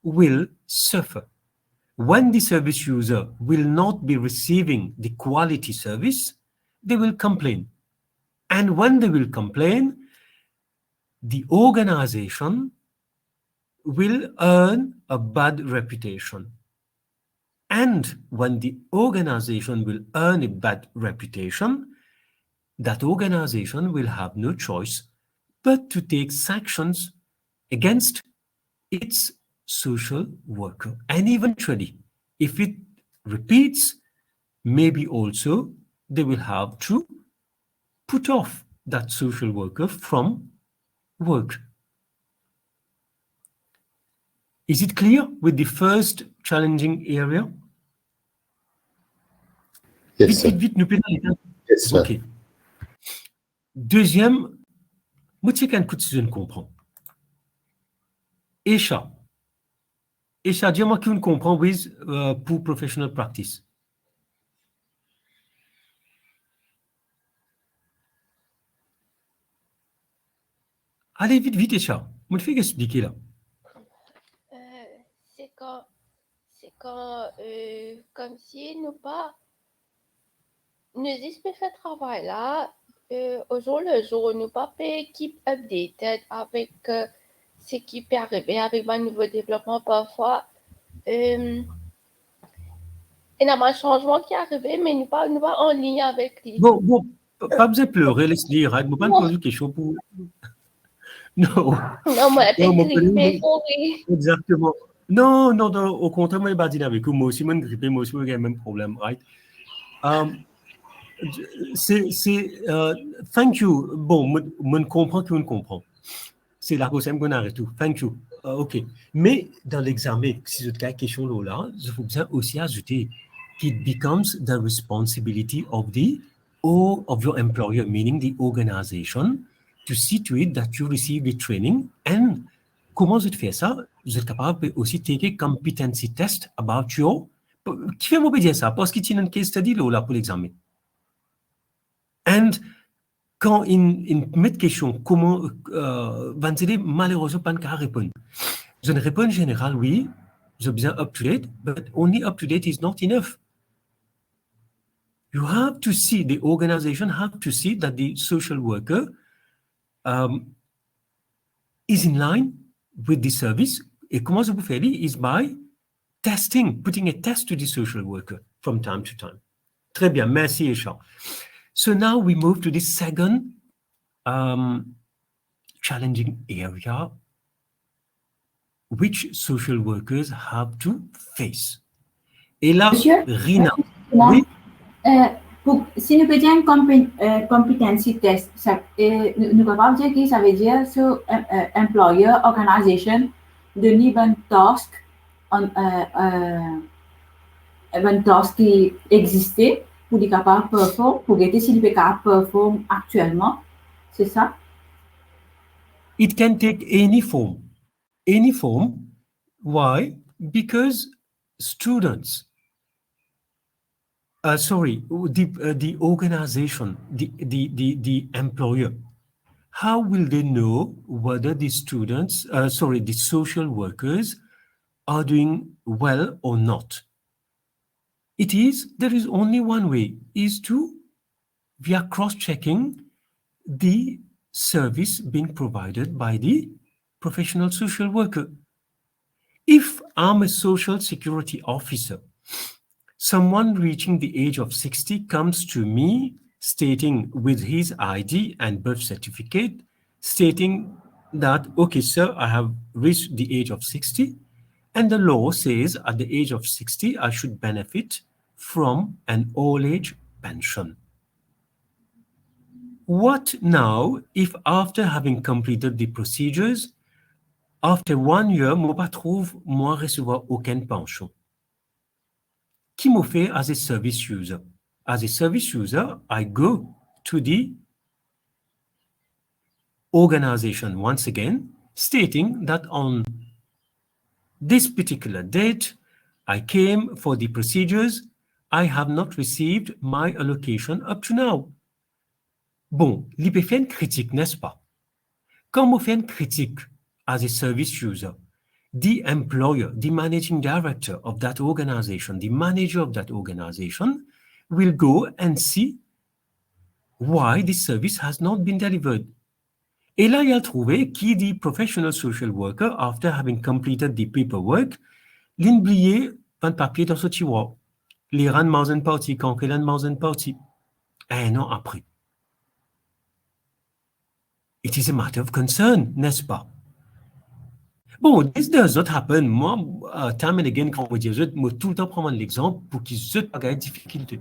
will suffer. when the service user will not be receiving the quality service, they will complain. And when they will complain, the organization will earn a bad reputation. And when the organization will earn a bad reputation, that organization will have no choice but to take sanctions against its social worker. And eventually, if it repeats, maybe also they will have to put off that social worker from work. Is it clear with the first challenging area? Yes, sir. Vite, nous pénalisons. Yes, sir. OK. Deuxième, moi, tu sais qu'un coup de je ne comprends. Esha. Esha, dis-moi qui ne comprend with pour professional practice. Allez, vite, vite, Esha. Moi, je fais expliquer là. C'est quand comme si nous disons fait travail là au jour le jour, nous pas keep updated avec ce qui peut arriver avec un nouveau développement parfois. Il y a un changement qui est arrivé, mais nous pas en ligne avec lui. Bon, pas besoin de pleurer, laisse lire. Je ne vais pas te poser quelque chose pour. Non. Non, moi, t'es Non, grippé pour rire. Exactement. Non, au contraire, moi, je ne vais pas avec vous. Moi aussi, je suis grippé, moi aussi, j'ai le même problème, right? Thank you. Bon, je comprends que je ne comprends. C'est la cause qu'on arrête tout. Thank you. OK. Mais dans l'examen, si je te la question là, je faut bien aussi ajouter it becomes the responsibility of your employer, meaning the organization, to see to it that you receive the training. And comment je fais ça? Vous êtes capable aussi de take a competency test about your. Qui fait moi dire ça? Parce qu'il y a une case study là pour l'examen. And quand il met question, comment Vanzele malheureusement pas qu'à répondre. Je ne réponds en général oui, je besoin up to date, but only up to date is not enough. You have to see, the organization have to see that the social worker is in line with the service. Et comment ça vous fait is by testing, putting a test to the social worker from time to time. Très bien, merci Esha. So now we move to the second challenging area which social workers have to face. Et là, Monsieur, Rina. Oui. Si nous faisons un competency test, nous pouvons dire que ça veut dire sur employer, organisation, donner une task, une task qui existait pour être capable de performer, pour être s'il est capable de performer actuellement. C'est ça? It can take any form. Any form. Why? Because students, the organization, the employer, how will they know whether the students, the social workers are doing well or not? There is only one way, we are cross-checking the service being provided by the professional social worker. If I'm a social security officer, someone reaching the age of 60 comes to me stating with his ID and birth certificate, stating that, okay, sir, I have reached the age of 60, and the law says at the age of 60, I should benefit from an old age pension. What now if after having completed the procedures, after 1 year, moi trouve moi recevoir aucune pension? Qui me fait as a service user? As a service user, I go to the organization once again, stating that on this particular date, I came for the procedures, I have not received my allocation up to now. Bon, il peut faire une critique, n'est-ce pas? Quand on fait une critique as a service user, the employer, the managing director of that organization, the manager of that organization will go and see why this service has not been delivered. Et là, il a trouvé qui dit professional social worker, after having completed the paperwork, l'oublié un papier dans ce tiroir. Les ran mausen parti, quand que l'an mausen parti. Un an après. It is a matter of concern, n'est-ce pas? Bon, this does not happen. Moi, time and again, quand on dit moi tout le temps prendre l'exemple pour qu'ils ne pas gagner de difficultés.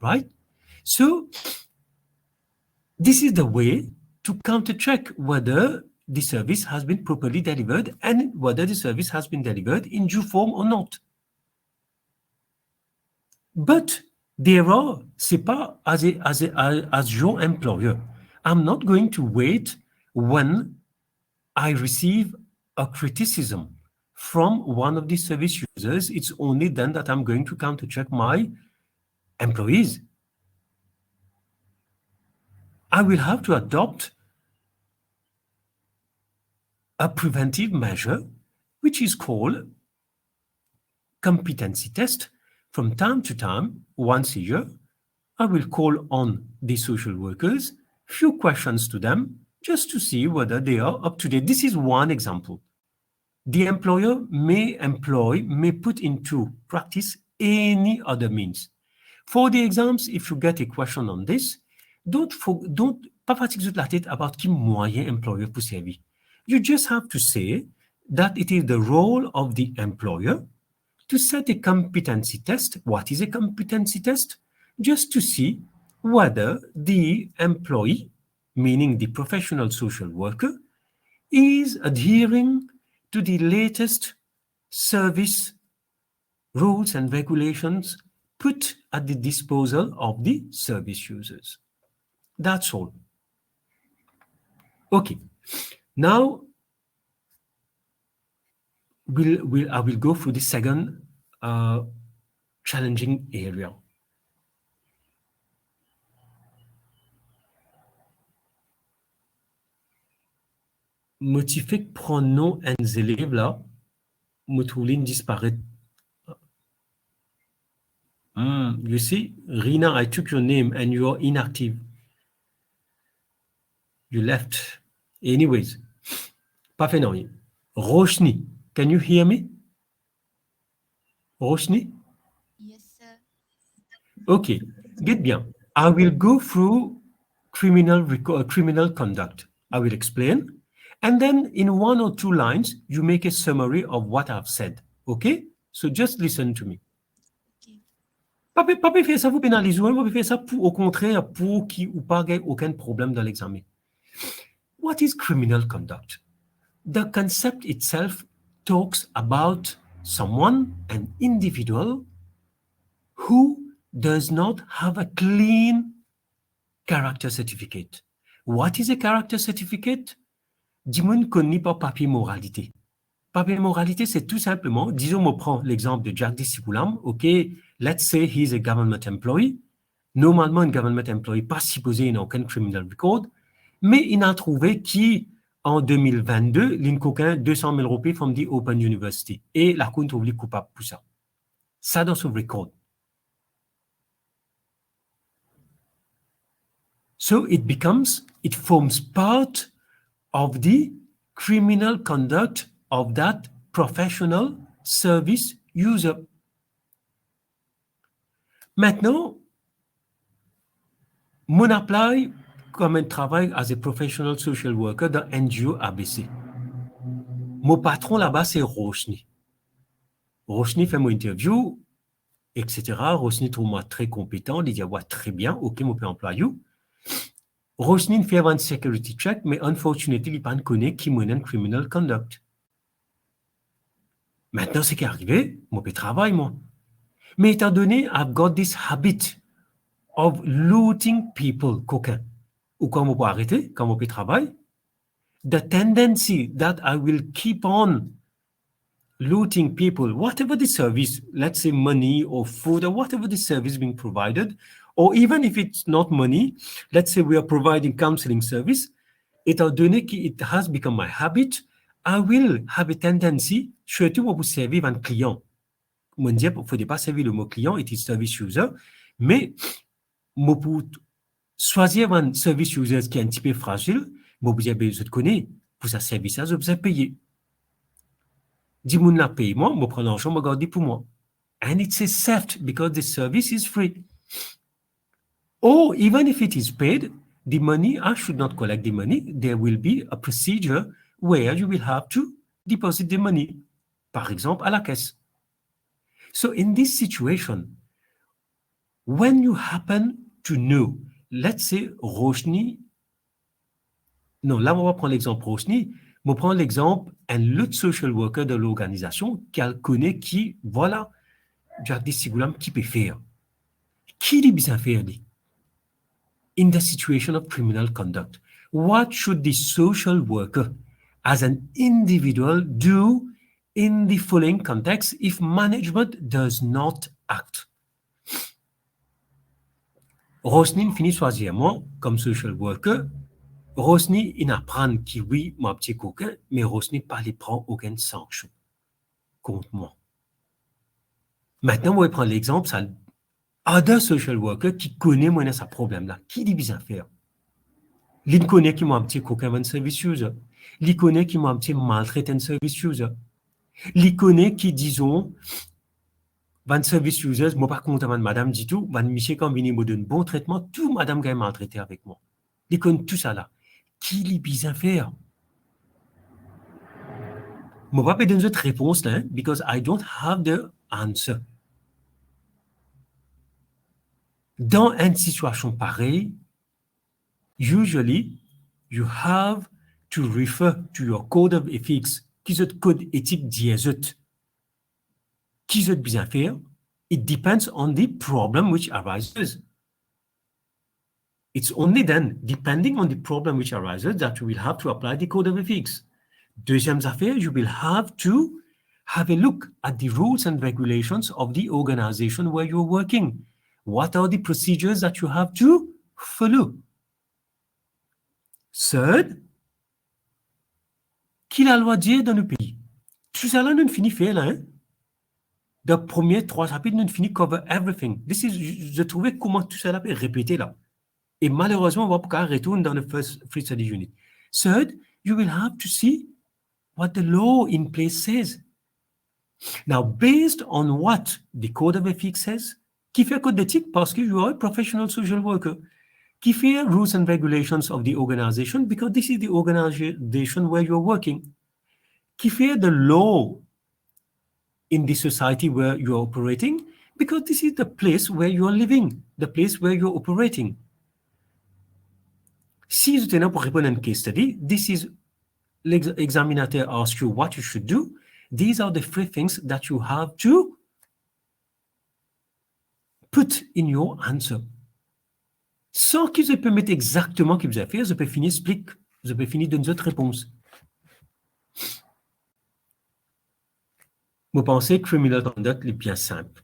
Right? So, this is the way to counter-check whether the service has been properly delivered and whether the service has been delivered in due form or not. But there are, c'est pas as your employer. I'm not going to wait when I receive a criticism from one of the service users. It's only then that I'm going to counter-check my employees. I will have to adopt a preventive measure, which is called competency test. From time to time, once a year, I will call on the social workers, few questions to them, just to see whether they are up to date. This is one example. The employer may put into practice any other means. For the exams, if you get a question on this, don't pas fatiguer la tête about qui moyen employer pour servir. You just have to say that it is the role of the employer to set a competency test. What is a competency test? Just to see whether the employee, meaning the professional social worker, is adhering to the latest service rules and regulations put at the disposal of the service users. That's all. Okay. Now, I will go through the second challenging area. Motivé pronom and élèves là, Mutulin disparaît. You see, Rina, I took your name and you are inactive. You left. Anyways, pas fait non. Roshni, can you hear me? Roshni? Yes, sir. Okay, get bien. I will go through criminal conduct. I will explain. And then in 1 or 2 lines, you make a summary of what I've said. Okay? So just listen to me. Okay. Pas faire ça vous pénaliser, pas faire ça pour, au contraire, pour qui ou pas ait aucun problème dans l'examen. What is criminal conduct? The concept itself talks about someone, an individual, who does not have a clean character certificate. What is a character certificate? Dis-moi connaît pas papier moralité. Papier moralité, c'est tout simplement, disons, on prend l'exemple de Jack Discipoulam, OK, let's say he's a government employee. Normalement, un government employee pas supposé il n'a aucun criminal record, mais il a trouvé qu'en 2022, il a coquin 200 000 roupies from the Open University. Et la Cour trouve lui coupable pour ça. Ça dans son record. So it forms part of the criminal conduct of that professional service user. Maintenant, mon apply comme un travail as a professional social worker dans NGO ABC. Mon patron là-bas, c'est Roshni. Roshni fait mon interview, etc. Roshni trouve moi très compétent. Il dit, ouais, très bien, OK, mon peut employer. Roshni fait un security check, mais unfortunately, il ne connaît pas qui mène criminal conduct. Maintenant, c'est qui est arrivé, moi, je travaille, moi. Mais étant donné, I've got this habit of looting people, coquin. Ou quand on peut arrêter, quand on peut travailler, the tendency that I will keep on looting people, whatever the service, let's say money or food or whatever the service being provided, or even if it's not money, let's say we are providing counseling service, étant donné que it has become my habit, I will have a tendency, surtout pour servir un client. Moi, il ne faut pas servir le mot client, it is service user, mais moi, pour choisir un service user qui est un petit peu fragile, moi, vous avez besoin de connaître, pour ça service, ça, vous avez payé. Dis-moi, la paye, moi, je prends l'argent, je garde pour moi. And it's a theft because the service is free. Or even if it is paid, the money, I should not collect the money. There will be a procedure where you will have to deposit the money. Par exemple, à la caisse. So in this situation, when you happen to know, let's say Roshni, non, là on va prendre l'exemple Roshni, on prend l'exemple un autre social worker de l'organisation qu'elle connaît qui, voilà, Jagdish Sigulam qui peut faire. Qui dit bien faire dit? In the situation of criminal conduct, what should the social worker as an individual do in the following context if management does not act? Rosny finit choisir moi comme social worker. Rosny il apprend qui oui, mon petit coquin, mais Rosny pas les prend aucune sanction contre moi. Maintenant, on va prendre l'exemple, ça other social worker qui connaît moi ce problème-là, qui dit bien faire. Il connaît qui m'a un petit coquin un service user. Il connaît qui m'a un petit maltraité un service user. Il connaît qui, disons, un service user, moi par contre, madame dit tout, van monsieur quand vient me donne bon traitement, tout madame qui est maltraité avec moi. Il connaît tout ça là. Qui dit bien faire? Moi pas donner cette réponse là, because I don't have the answer. Dans une situation pareille, usually you have to refer to your code of ethics. Qui est le code éthique d'IESUT? Qui est bien faire? It depends on the problem which arises. It's only then, depending on the problem which arises, that you will have to apply the code of ethics. Deuxième affaire, you will have to have a look at the rules and regulations of the organization where you're working. What are the procedures that you have to follow? Third, qui la loi dit dans le pays? Tout ça là, nous finit faire là. Hein? The premier 3 chapitres, nous finit cover everything. Je trouvais comment tout ça là peut répéter là. Et malheureusement, on va pas retourner dans le first free study unit. Third, you will have to see what the law in place says. Now, based on what the code of ethics says, qui fait code d'éthique parce que you are a professional social worker. Qui fait rules and regulations of the organization because this is the organization where you're working. Qui fait the law in the society where you're operating because this is the place where you're living, the place where you're operating. Si vous êtes là pour répondre à une case study, this is l'examinateur asks you what you should do. These are the 3 things that you have to put in your answer. Sans que je peux mettre exactement ce que vous avez fait, je peux finir explique, je peux finir donner une autre réponse. Vous pensez criminal conduct est bien simple.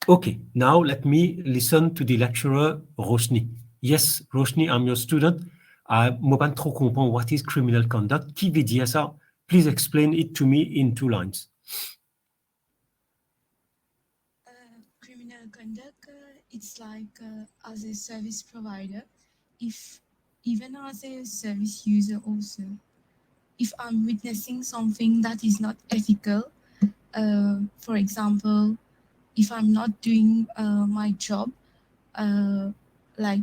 Okay, now let me listen to the lecturer Roshni. Yes, Roshni, I'm your student. Moi pas trop comprendre what is criminal conduct. Qui veut dire ça? Please explain it to me in 2 lines. Criminal conduct, it's like as a service provider, if even as a service user also, if I'm witnessing something that is not ethical, for example, if I'm not doing my job, like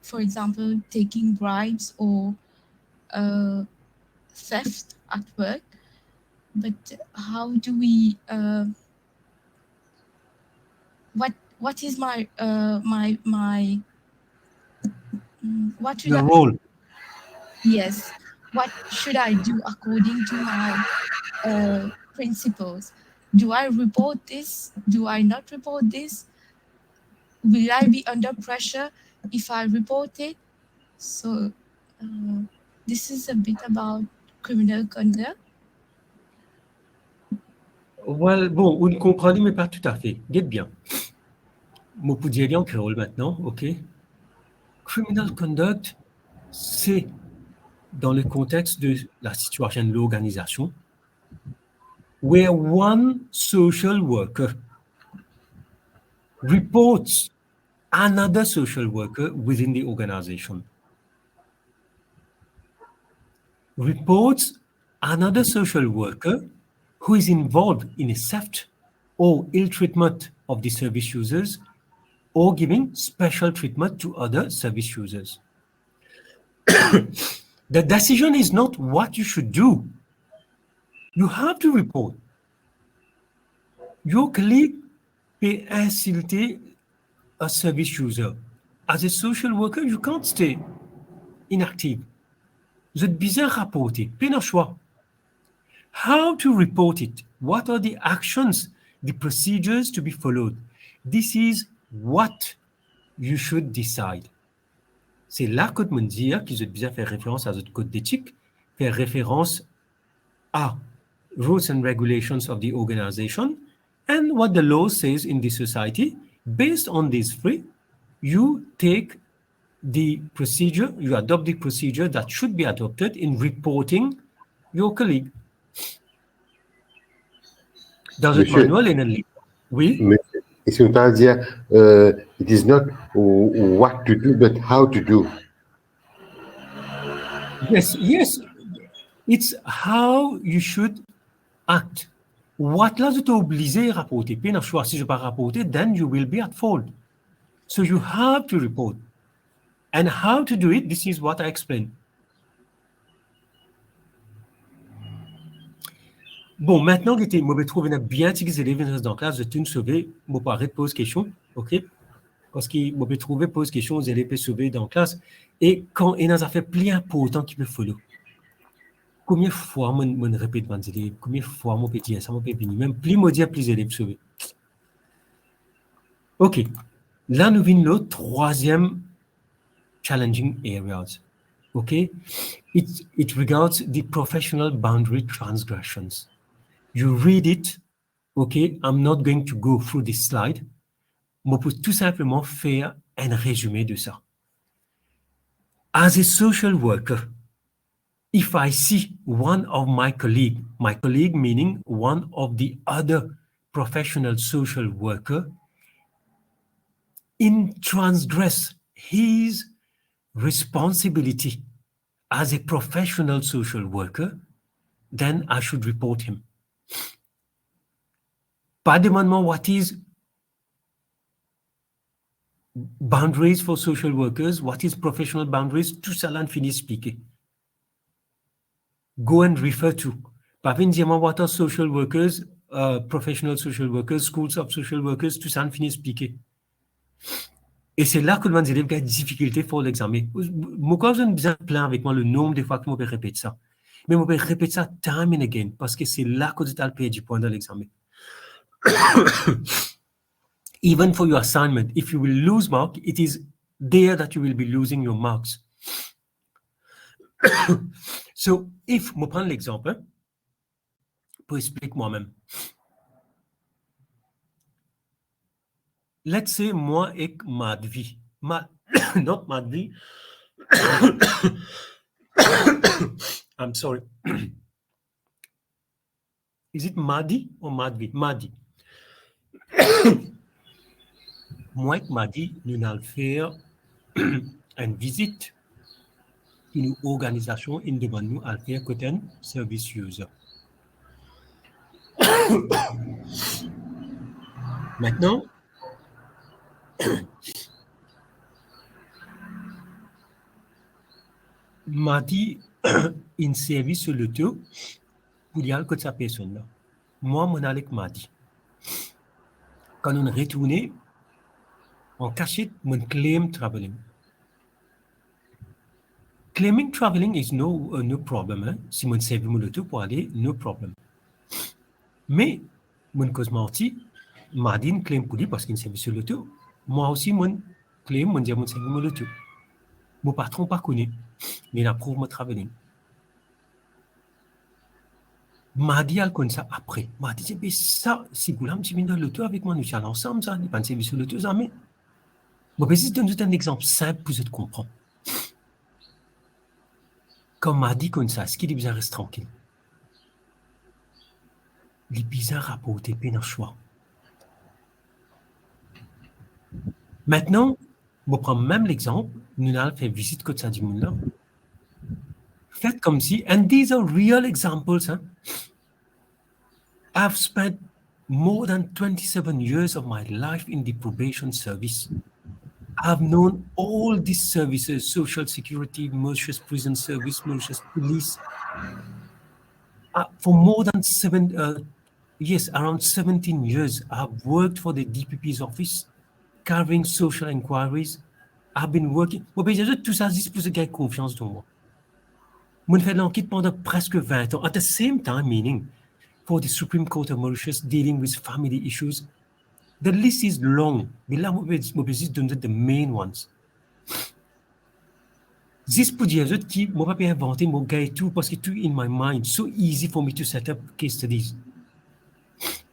for example, taking bribes or theft at work, but how do we what is my what should The I, role. yes, what should I do according to my principles? Do I report this? Do I not report this? Will I be under pressure if I report it? So this is a bit about criminal conduct. Well, bon, vous comprenez, mais pas tout à fait. Dites bien. Moi, pour dire en créole maintenant, OK? Criminal conduct, c'est dans le contexte de la situation de l'organisation, where one social worker reports another social worker within the organization. Reports another social worker who is involved in a theft or ill treatment of the service users or giving special treatment to other service users. The decision is not what you should do. You have to report. Your colleague peut insulter a service user. As a social worker, you can't stay inactive. Vous êtes besoin de rapporter. Pas de choix. How to report it? What are the actions, the procedures to be followed? This is what you should decide. C'est là que me dire qu'ils ont bien faire référence à votre code d'éthique, faire référence à rules and regulations of the organization and what the law says in the society. Based on these three, you take the procedure, you adopt the procedure that should be adopted in reporting your colleague. Dans le manual in a livre. Oui. Et si on peut dire, it is not what to do, but how to do. Yes, yes. It's how you should act. What là, tu es obligé de rapporter. Pas de choix. Si je ne pas rapporter, then you will be at fault. So you have to report. And how to do it, this is what I explained. Bon, maintenant que je vais trouver bien les élèves dans la classe, je vais sauver, je vais arrêter de poser question, ok? Parce que je vais trouver pose question, les élèves peuvent sauver dans la classe. Et quand il y a des affaires plus importantes qui peuvent follow, combien de fois je répète devant les élèves, combien de fois je peux dire ça, je peux venir, même plus je dis, plus les élèves sauver. Ok, là nous venons le troisième challenging areas, ok? It regards the professional boundary transgressions. You read it, okay? I'm not going to go through this slide. Je peux tout simplement faire un résumé de ça. As a social worker, if I see one of my colleague meaning one of the other professional social worker, in transgress his responsibility as a professional social worker, then I should report him. Pas demandement what is boundaries for social workers, what is professional boundaries, tout ça là, on finit expliquer. Go and refer to. Pas venir dire what are social workers, professional social workers, schools of social workers, tout ça, on finit expliquer. Et c'est là que les élèves ont des difficultés pour l'examen. Moi, quand j'ai bien plein avec moi le nombre de fois que je peux répéter ça. Mais je peux répéter ça time and again parce que c'est là que tu as le du point dans l'examen. Even for your assignment, if you will lose mark, it is there that you will be losing your marks. So, if, je prends l'exemple, pour expliquer moi-même. Let's say, moi et Madhvi. Not Madhvi. I'm sorry. Is it Madhi or Madhvi? Madhi. Moi et Madhi, nous allons faire une visite d'une organisation in devant nous à faire côté un service user. Maintenant, Madhi, un service sur le tour pour dire que sa personne là. Moi, mon avec Madhi. Quand on retourne, on cachette mon claim traveling. Claiming traveling is no problem. Hein? Si mon service mon auto pour aller, no problem. Mais mon cosmarti, Madine claim pour lui parce qu'il service sur l'auto. Moi aussi, mon claim, mon dire mon service mon auto. Mon patron pas connu, mais il approuve mon traveling. Madi a connu ça après. Madi dit, mais ça, si vous l'avez mis dans l'auto avec moi, nous allons ensemble, ça, n'est pas un service sur l'auto, ça, mais. Bon, je vais donner un exemple simple pour vous comprendre. Comme m'a dit comme ça, ce qui est bizarre, reste tranquille. Les bizarres rapportent dans le choix. Maintenant, je prends même l'exemple, nous allons faire visite comme ça du monde là. Faites comme si, and these are real examples. Hein? I've spent more than 27 years of my life in the probation service. I've known all these services, social security, Mauritius prison service, Mauritius police. For more than around 17 years, I've worked for the DPP's office, carrying social inquiries. I've been working. Tout ça, c'est pour gagner confiance dans moi. Je fais l'enquête pendant presque 20 ans. At the same time, meaning, for the Supreme Court of Mauritius dealing with family issues. The list is long, mais là, je vais donner the main ones. This pour dire que je ne peux pas inventer mon gars et tout parce que tout in my mind, so easy for me to set up case studies.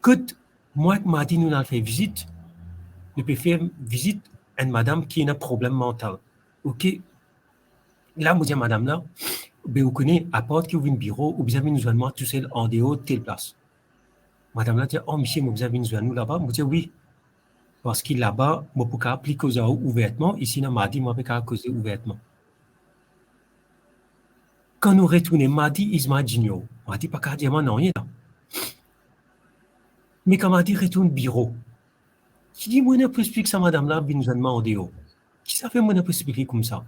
Quand moi et Martin nous avons fait visite, nous pouvons faire visite à une madame qui a un problème mental. OK? Là, je dis à madame là, ben, vous connaissez, à part qu'il y a un bureau, vous avez besoin de moi tout seul en dehors de telle place. Madame là dit, oh monsieur, vous avez besoin de nous là-bas? Je dis oui. Parce que là-bas, je peux pas appliquer ouvertement. Ici, dans mardi, je peux pas causer ouvertement. Quand nous retournons mardi, il m'a dit non. Mardi, pas qu'à dire non, rien là. Mais quand mardi retourne au bureau, je dis, moi, je peux expliquer ça, madame là, besoin de moi en dehors. Qui ça fait, moi, je peux expliquer comme ça?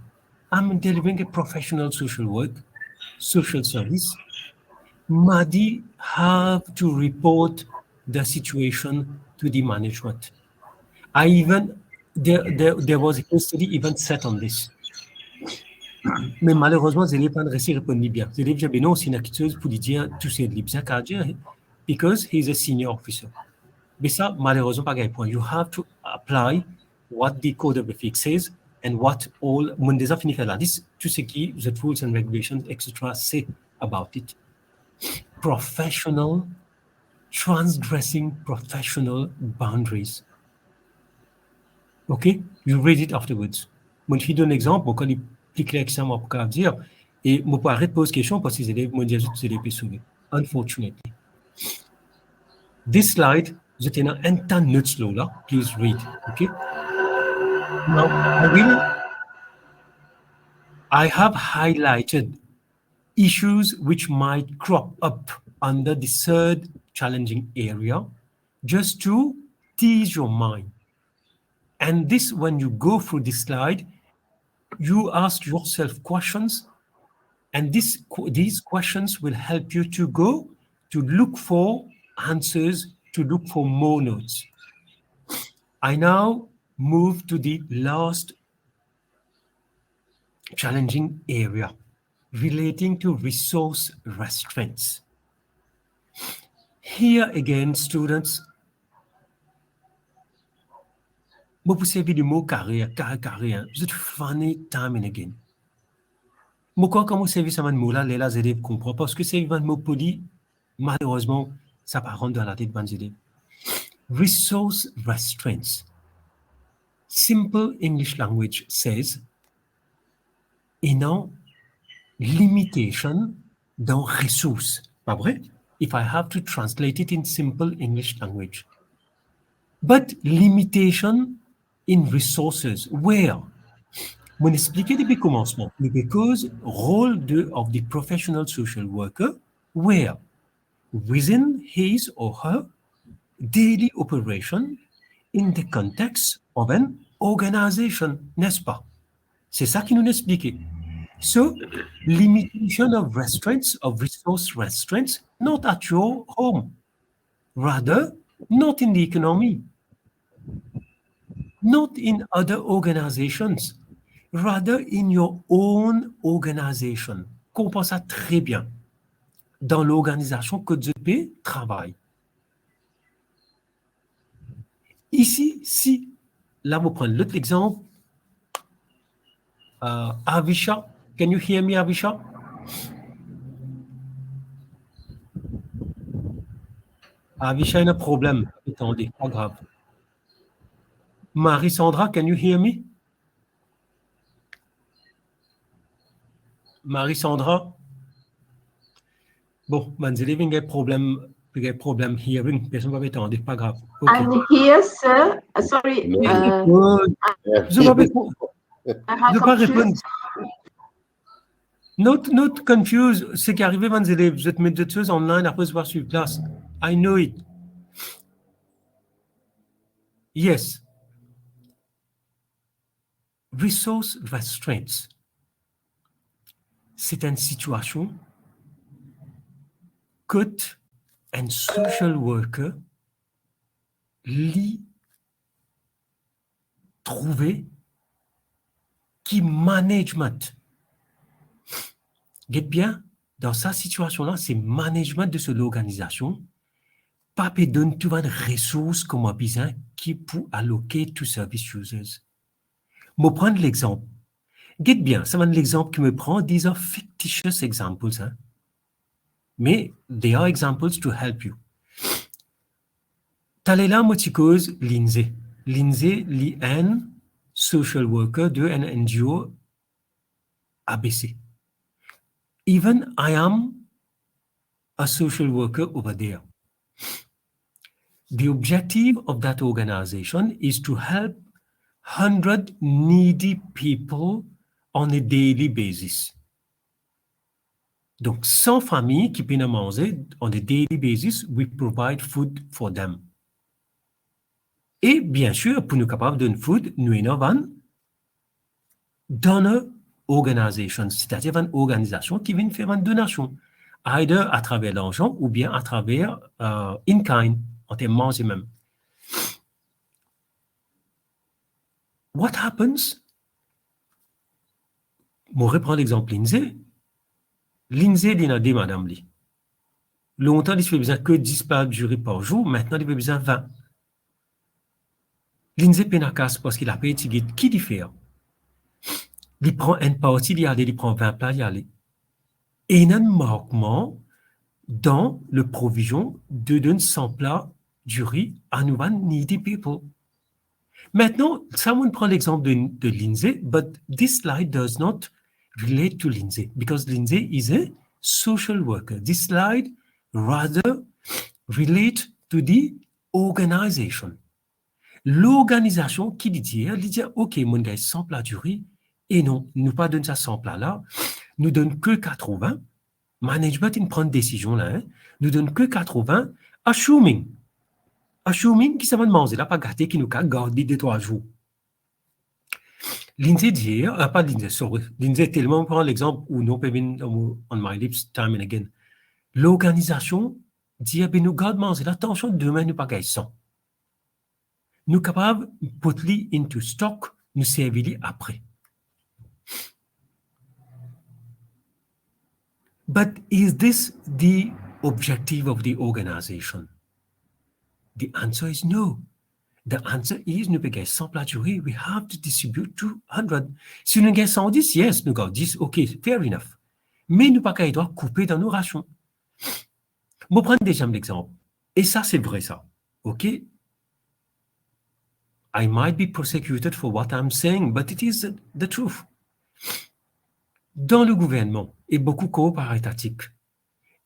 I'm delivering a professional social work, social service. Mardi have to report the situation to the management. There was a case study even set on this. Mais malheureusement, les élèves n'ont pas répondu bien. Les élèves disaient, non, c'est une acquitteuse pour lui dire, tout c'est libre, c'est qu'à dire, because he's a senior officer. Mais ça, malheureusement, pas un point. You have to apply what the code of ethics says and what all, mon déjà fini faire là, tout ce qui, the rules and regulations, etc., say about it. Professional, transgressing professional boundaries. Okay? You read it afterwards. Mon fille donne un exemple, quand il est plus clair que ça, moi, pour dire, et je peux arrêter de poser question parce que les élèves m'ont dit que c'est des sauver. Unfortunately. This slide, je tiens un temps de notes là, please read. Okay? Now, I have highlighted issues which might crop up under the third challenging area just to tease your mind. And this, when you go through this slide, you ask yourself questions, and these questions will help you to go to look for answers, to look for more notes. I now move to the last challenging area relating to resource restraints. Here again, students, je peux servir du mot carré, just funny time and again. Je crois que quand vous servez ce mot-là, les élèves comprennent parce que c'est un mot poli, malheureusement, ça ne rentre dans la tête des élèves. Resource restraints. Simple English language says, une limitation dans ressources. Pas vrai? If I have to translate it in simple English language. But limitation in resources. Where? Je vais expliquer depuis le commencement. Because role of the professional social worker, where? Within his or her daily operation in the context of an organization, n'est-ce pas? C'est ça qui nous explique. So, limitation of restraints, of resource restraints, not at your home. Rather, not in the economy. Not in other organizations. Rather, in your own organization. Comprends ça très bien. Dans l'organisation que Dieu travaille. Ici, si, là, vous prenez l'autre exemple. Avisha, can you hear me, Avisha? Avisha a un problème. Attendez, pas grave. Marie-Sandra, can you hear me? Marie-Sandra? Bon, Manzili, il y a un problème hearing. Personne ne va m'étendre, pas grave. OK. I'm here, sir. Sorry. No. Je ne vais I pas have répondre. Not confused. Ce qui est arrivé, Manzili, vous êtes méditeuse online après voir sur place. I know it. Yes. Resource restraints. C'est une situation que un social worker lui trouver qui management. Get bien, dans sa situation-là, c'est management de cette organisation. Pas donne tout les ressources comme besoin qui pour alloquer to service users. Je prends l'exemple. Get bien, c'est l'exemple qui me prend. These are fictitious examples. Hein? Mais they are examples to help you. Talela motikose Lindsay. Lindsay, un social worker de un NGO ABC. Even I am a social worker over there. The objective of that organization is to help 100 needy people on a daily basis. Donc, 100 familles qui peuvent manger on a daily basis, we provide food for them. Et bien sûr, pour nous capables de donner food, nous avons donor organization, c'est-à-dire une organisation qui vient faire une donation, either à travers l'argent ou bien à travers in-kind, en termes manger même. What happens? Je reprends l'exemple Lindsay. Lindsay dit à madame Lee. Longtemps, il fait besoin que 10 par jury par jour. Maintenant, il fait besoin 20. Lindsay pénacasse parce qu'il a payé ticket. Qui dit faire? Il prend une partie, il prend 20 plats, il y aller. Et il y a un manquement dans le provision de donner 100 plats du riz à nous needy people. Maintenant, someone prend l'exemple de Lindsay, but this slide does not relate to Lindsay because Lindsay is a social worker. This slide rather relate to the organization. L'organisation qui dit, OK, mon gars, 100 plats du riz, et non, nous pas donne ça 100 plats là, nous donne que 80. Management, il prend une décision là, hein, nous donne que 80, assuming qui ça va demander, là, pas gâté qui nous a gardé 2-3 jours. Lindsay dit, pas Lindsay, sorry. Lindsay tellement prend l'exemple où nous pouvons, on my lips, time and again. L'organisation dit, ben, nous garde manger, attention, demain, nous pas gagner 100. Nous capables de put into stock, nous servir après. But is this the objective of the organization? The answer is no. The answer is, nous payons 100 plats du riz, we have to distribute 200. Si nous gagnons 110, yes, nous gagnons 10, OK, fair enough. Mais nous pas qu'à doit couper dans nos rations. Je prends déjà l'exemple. Et ça, c'est vrai, ça. OK? I might be prosecuted for what I'm saying, but it is the truth. Dans le gouvernement, et beaucoup coopératif,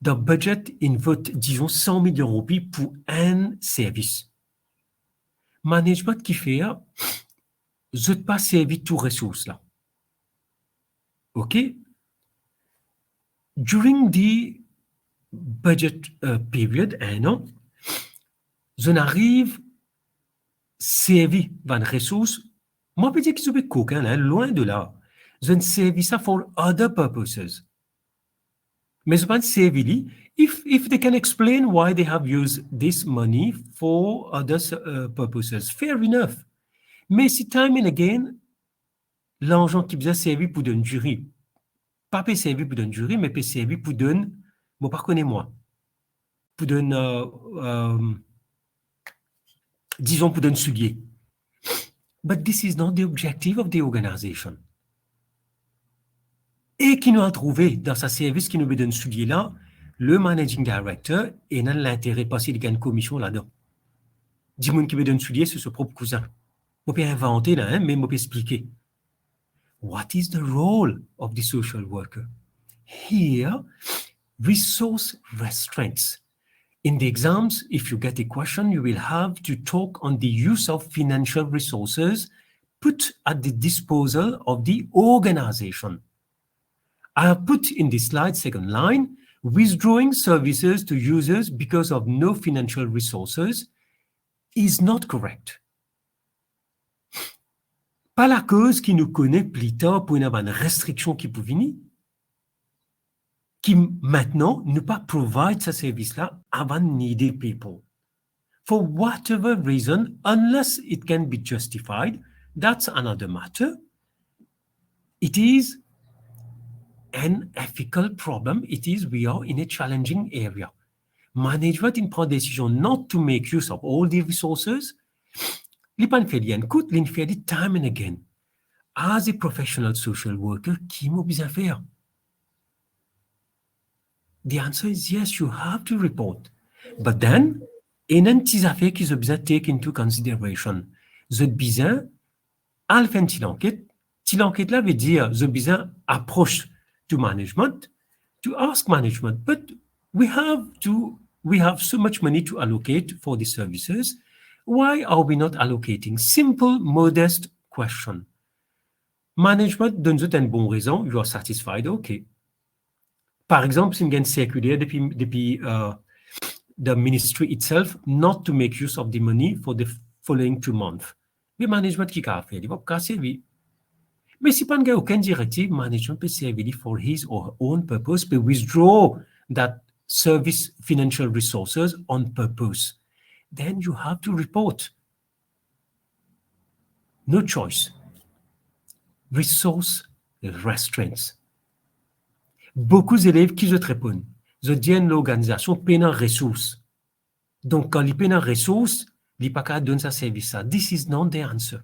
le budget vote, disons, 100 millions de roupies pour un service. Management qui fait, je ne pas servir toutes les ressources là. OK? During the budget period, un an, je n'arrive servir 20 ressources. Moi, je peux dire qu'ils sont coquins, hein, loin de là. Je ne servis ça for other purposes. Mais je pense servir if they can explain why they have used this money for other purposes, fair enough. Mais si time and again, l'argent qui vous a servi pour donner jury, pas peut servir pour donner jury, mais peut servir pour donner, bon, pardonnez-moi, pour donner, disons pour donner soulier. But this is not the objective of the organization. Et qui nous a trouvé dans sa service qui nous donne soulier là, le managing director, et n'a l'intérêt parce qu'il y a une commission là-dedans. Dis-moi qui me donne soulier, c'est son propre cousin. Je peux inventer là, hein, mais je peux expliquer. What is the role of the social worker? here, resource restraints. In the exams, if you get a question, you will have to talk on the use of financial resources put at the disposal of the organization. I have put in the slide second line, withdrawing services to users because of no financial resources is not correct. Pas la cause qui nous connaît plus tard pour une restriction qui peut venir, qui maintenant ne pas provide ce service-là avant needy people. For whatever reason, unless it can be justified, that's another matter. It is an ethical problem. It is we are in a challenging area. Management in prend décision not to make use of all the resources. Li pan fait li coûte, li fait time and again. As a professional social worker, qui m'a besoin faire? The answer is yes, you have to report. But then, il y a des affaires qui sont besoin take into consideration. Vous avez besoin, à faire une enquête. L'enquête là veut dire, vous avez besoin approche to management, to ask management. But we have so much money to allocate for the services. Why are we not allocating? Simple, modest question. Management donne une bonne raison, you are satisfied, okay. Par exemple, si une circulaire depuis the ministry itself not to make use of the money for the following 2 months. Le management qui a fait, il va pas servir. Mais si pas il n'y a aucune directive, management peut servir for his or her own purpose, peut withdraw that service financial resources on purpose. Then you have to report. No choice. Resource restraints. Beaucoup d'élèves qui se répondent, je dis l'organisation peine en ressources. Donc, quand ils peine en ressources, ils ne peuvent pas donner ce service. This is not the answer.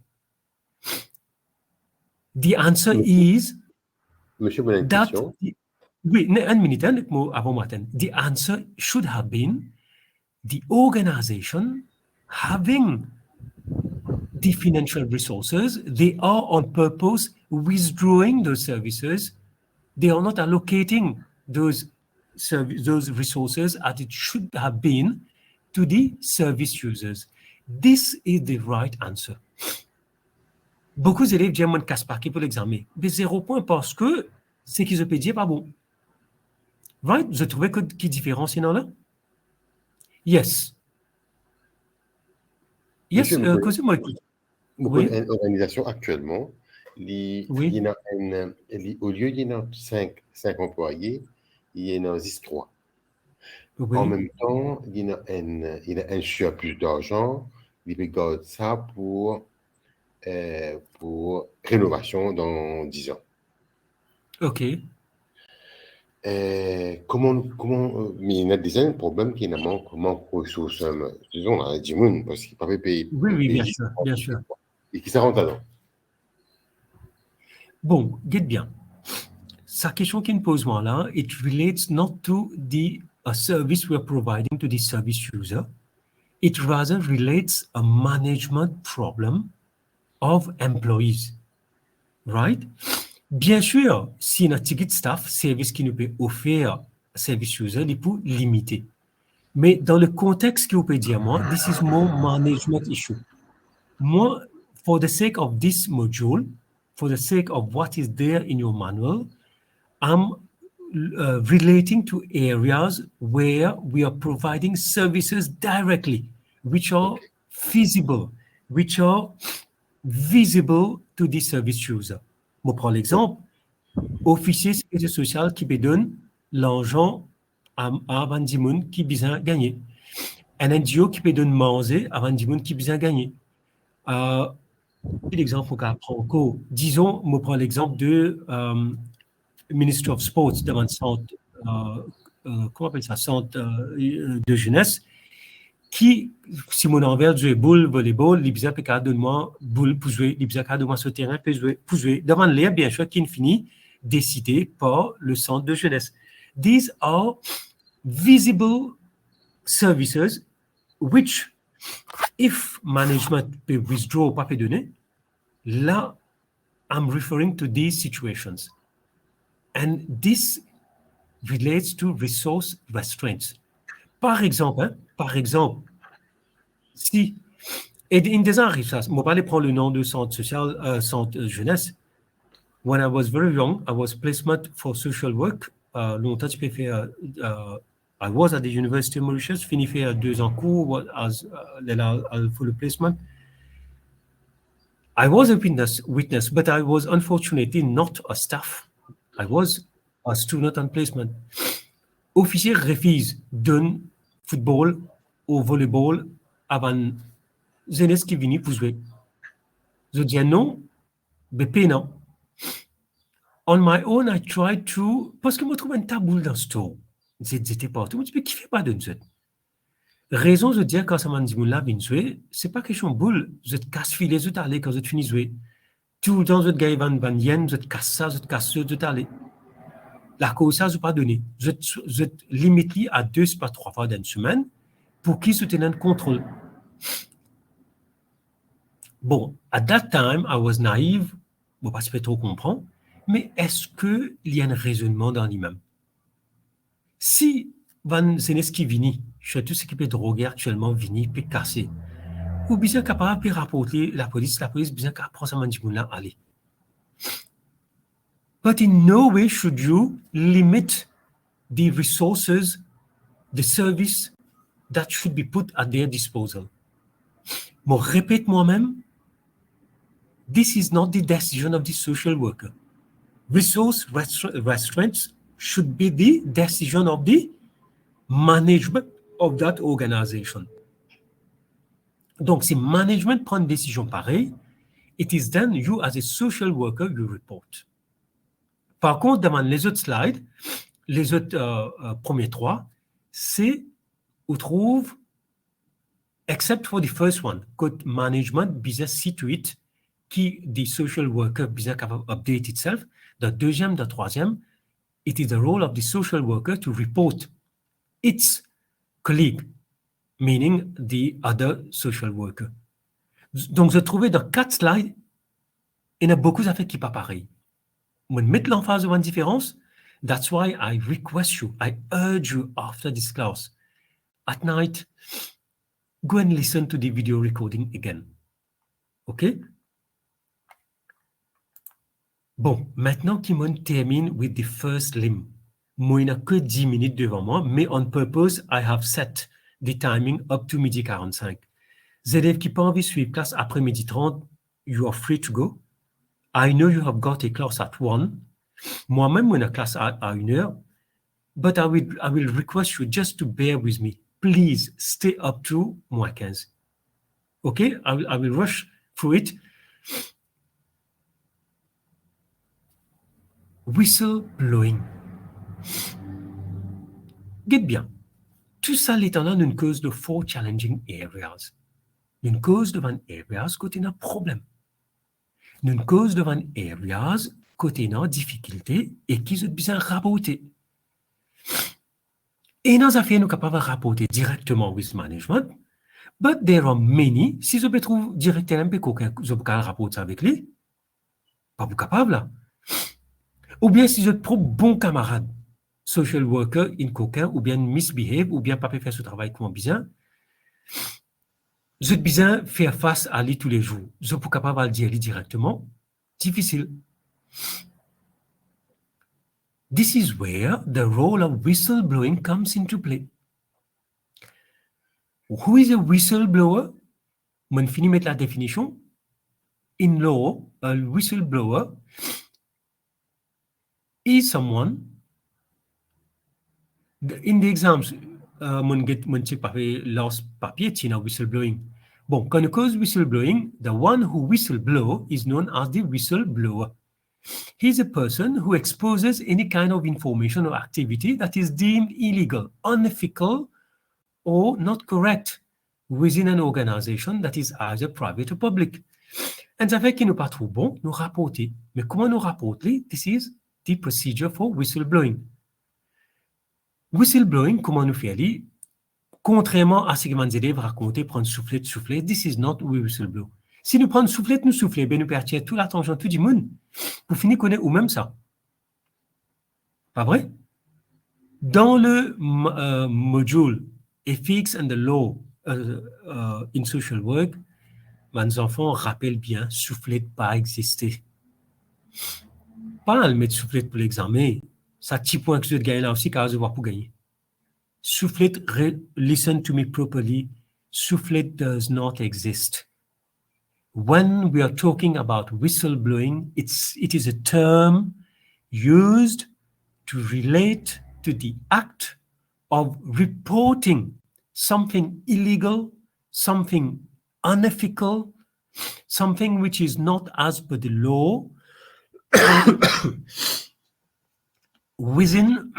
The answer is Monsieur, vous avez une that, question? oui, une minute, avant matin. The answer should have been the organization having the financial resources, they are on purpose withdrawing those services. They are not allocating those resources as it should have been to the service users. This is the right answer. Beaucoup d'élèves disent moi ne casse pas pour l'examen. Mais 0 point parce que ce qu'ils ont payé pas bon. Right? Vous trouvez que qui différence là? Yes. Yes, moi Beaucoup oui. d'organisations actuellement, Oui. au lieu d'y avoir 5 employés, il y en a 3. Oui. En même temps, il y a un surplus d'argent, il regarde ça pour rénovation dans 10 ans. OK. Mais il y a des problèmes qui manquent de ressources, disons, à 10 000, parce qu'il ne peut pas payer. Oui, bien sûr. Et qui s'arrête là. Bon, get bien. Sa question qui me pose moi là, it relates not to the service we are providing to the service user. It rather relates a management problem of employees. Right? Bien sûr, si notre ticket staff, service qui nous peut offrir service user, il peut limiter. Mais dans le contexte que vous pouvez dire, moi, this is more management issue. Moi, for the sake of this module, for the sake of what is there in your manual, I'm relating to areas where we are providing services directly, which are feasible, which are visible to the service user. Je prends l'exemple, officier de sécurité sociale qui me donne l'argent à 20 personnes qui ont besoin de gagner. Un NGO qui peut donner manger à 20 personnes qui ont besoin de gagner. L'exemple qu'on prend, disons, je prends l'exemple de Ministry of Sports, dans un centre, comment on appelle ça, centre de jeunesse, qui, si mon envers joue boule, volleyball, l'Ibza peut donner moi boule pour jouer, l'Ibza peut donner sur terrain pour jouer. Devant l'air, bien sûr, qui finit décidé par le centre de jeunesse. These are visible services which, if management peut withdraw, pas peut donner, là, I'm referring to these situations. And this relates to resource restraints. Par exemple, si, et in des arrive ça, moi pas prendre le nom de centre social, centre jeunesse. When I was very young, I was placement for social work. Longtemps, je peux faire, I was at the University of Mauritius, fini faire 2 ans cours as for the placement. I was a witness, but I was unfortunately not a staff. I was a student on placement. Officier refuse d'un football ou volleyball avant jeunesse qui vient pour jouer. Je dis non, mais pas non. On my own, I tried to, parce que je trouve un tabou dans ce tour. J'étais partout, je me dis, mais qui fait pas de ça? Raison de dire quand ça m'a dit, là, bien joué, c'est pas question de boule. Je te casse filet, je t'allais quand je finis de jouer. Tout le temps, je te gagne van yen, je te casse ça, je te casse ça, je t'allais. La cause, ça, je ne pas donner. Je te limite à 2, pas 3 fois dans une semaine pour qu'ils se tiennent contrôle. Bon, at that time, I was naive, je ne sais pas trop comprendre, mais est-ce qu'il y a un raisonnement dans lui-même? Si Van Zeneski vini, surtout ce qui peut droguer actuellement, vini, peut casser, ou bien capable de rapporter la police bien capable ça m'a là, allez. But in no way should you limit the resources, the service that should be put at their disposal. Moi, répète moi-même, this is not the decision of the social worker. Resource restraints should be the decision of the management of that organization. Donc, si management prend une décision pareille, it is then you as a social worker, you report. Par contre, dans les autres slides, les autres premiers 3, c'est, on trouve, except for the first one, que management bisa situate qui the social worker bisa capable update itself. The deuxième, the troisième, it is the role of the social worker to report its colleague, meaning the other social worker. Donc, je trouvais dans 4 slides, il y a beaucoup d'affaires qui ne sont pas pareilles. On met l'emphase de une différence. That's why I request you, I urge you after this class, at night, go and listen to the video recording again. OK? Bon, maintenant qu'on termine with the first limb, moi, il n'y a que 10 minutes devant moi, mais on purpose, I have set the timing up to midi 45. Les élèves qui n'ont pas envie de suivre classe après midi 30, you are free to go. I know you have got a class at 1. Moi-même, j'ai une classe à 1 heure, but I will request you just to bear with me. Please stay up to moins 15. Okay? I will rush through it. Whistle blowing. Get bien. Tout ça est en une cause de 4 challenging areas. Une cause de 1 areas côté un problème. Une cause de 1 areas côté une difficulté et qui sont bien rapportés. Et dans affaires, nous sommes capables de rapporter directement with management, but there are many, si je peux trouver directement, je peux rapporter avec lui, pas vous capable là. Ou bien si je trouve bon camarade, social worker, in coquin, ou bien misbehave, ou bien pas faire ce travail comme bien, je bien faire face à lui tous les jours. Je peux capable de le dire directement, difficile. This is where the role of whistleblowing comes into play. Who is a whistleblower? Je finis mettre la définition. In law, a whistleblower is someone, in the exams, mon check papier, last papier, tina whistleblowing. Bon, quand on cause whistleblowing, the one who whistleblow is known as the whistleblower. He's a person who exposes any kind of information or activity that is deemed illegal, unethical, or not correct within an organization that is either private or public. Et ça fait qu'il nous pas trop bon, nous rapporter. Mais comment nous rapporter? This is the procedure for whistleblowing. Whistleblowing, comment nous faire? Contrairement à ce que mes élèves racontent, prendre soufflet, this is not whistleblow. Si nous prenons soufflet, nous souffler, ben nous perdons toute l'attention tout du monde. Pour finir, connaître ou même ça. Pas vrai? Dans le module Ethics and the Law in Social Work, mes enfants rappellent bien, soufflette pas exister. Pas le mettre soufflette pour l'examen, ça petit point que je gagne là aussi, car je vois pour gagner. Soufflette, listen to me properly, soufflette does not exist. When we are talking about whistleblowing, it is a term used to relate to the act of reporting something illegal, something unethical, something which is not as per the law within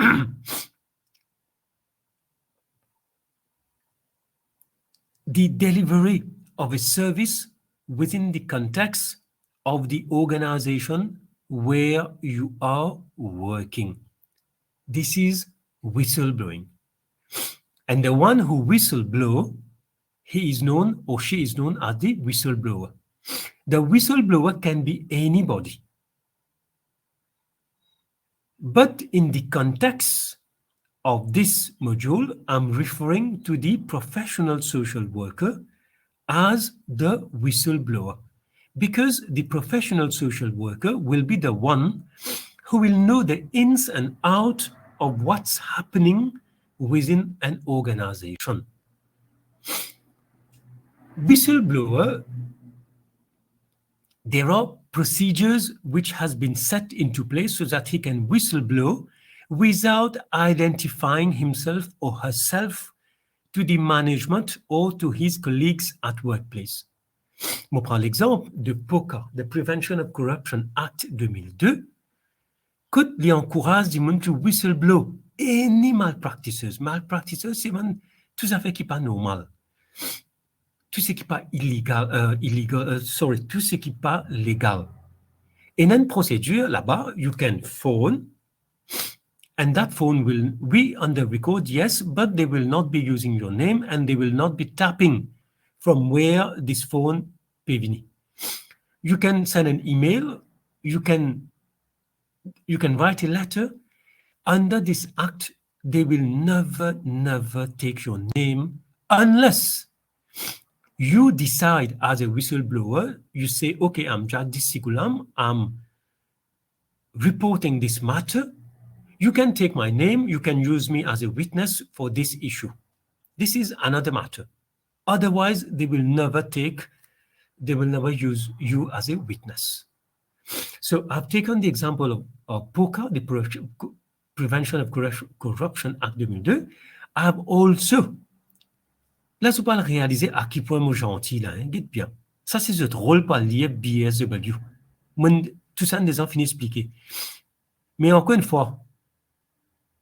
the delivery of a service within the context of the organization where you are working. This is whistleblowing. And the one who whistleblow, he is known or she is known as the whistleblower. The whistleblower can be anybody. But in the context of this module, I'm referring to the professional social worker as the whistleblower, because the professional social worker will be the one who will know the ins and outs of what's happening within an organization. Whistleblower, there are procedures which has been set into place so that he can whistleblow without identifying himself or herself to the management or to his colleagues at workplace. Je prends l'exemple de POCA, the Prevention of Corruption Act 2002, que lui encourage du monde to whistleblow any malpractices. Malpractices, c'est tout ça fait qui n'est pas normal. Tout ce qui n'est pas tout ce qui n'est pas légal. In a procedure, là-bas, you can phone, and that phone will be on the record, yes, but they will not be using your name and they will not be tapping from where this phone peut venir. You can send an email, you can write a letter. Under this act, they will never take your name unless you decide as a whistleblower, you say, okay, I'm Jagdish Sikulam, I'm reporting this matter. You can take my name, you can use me as a witness for this issue. This is another matter. Otherwise, they will never use you as a witness. So I've taken the example of POCA, the Prevention of Corruption Act 2002. I've also, là, je peux réaliser à quel point moi gentil, là, hein, guette bien. Ça, c'est ce drôle par lié BSW. Tout ça, des gens finissent expliquer. Mais encore une fois,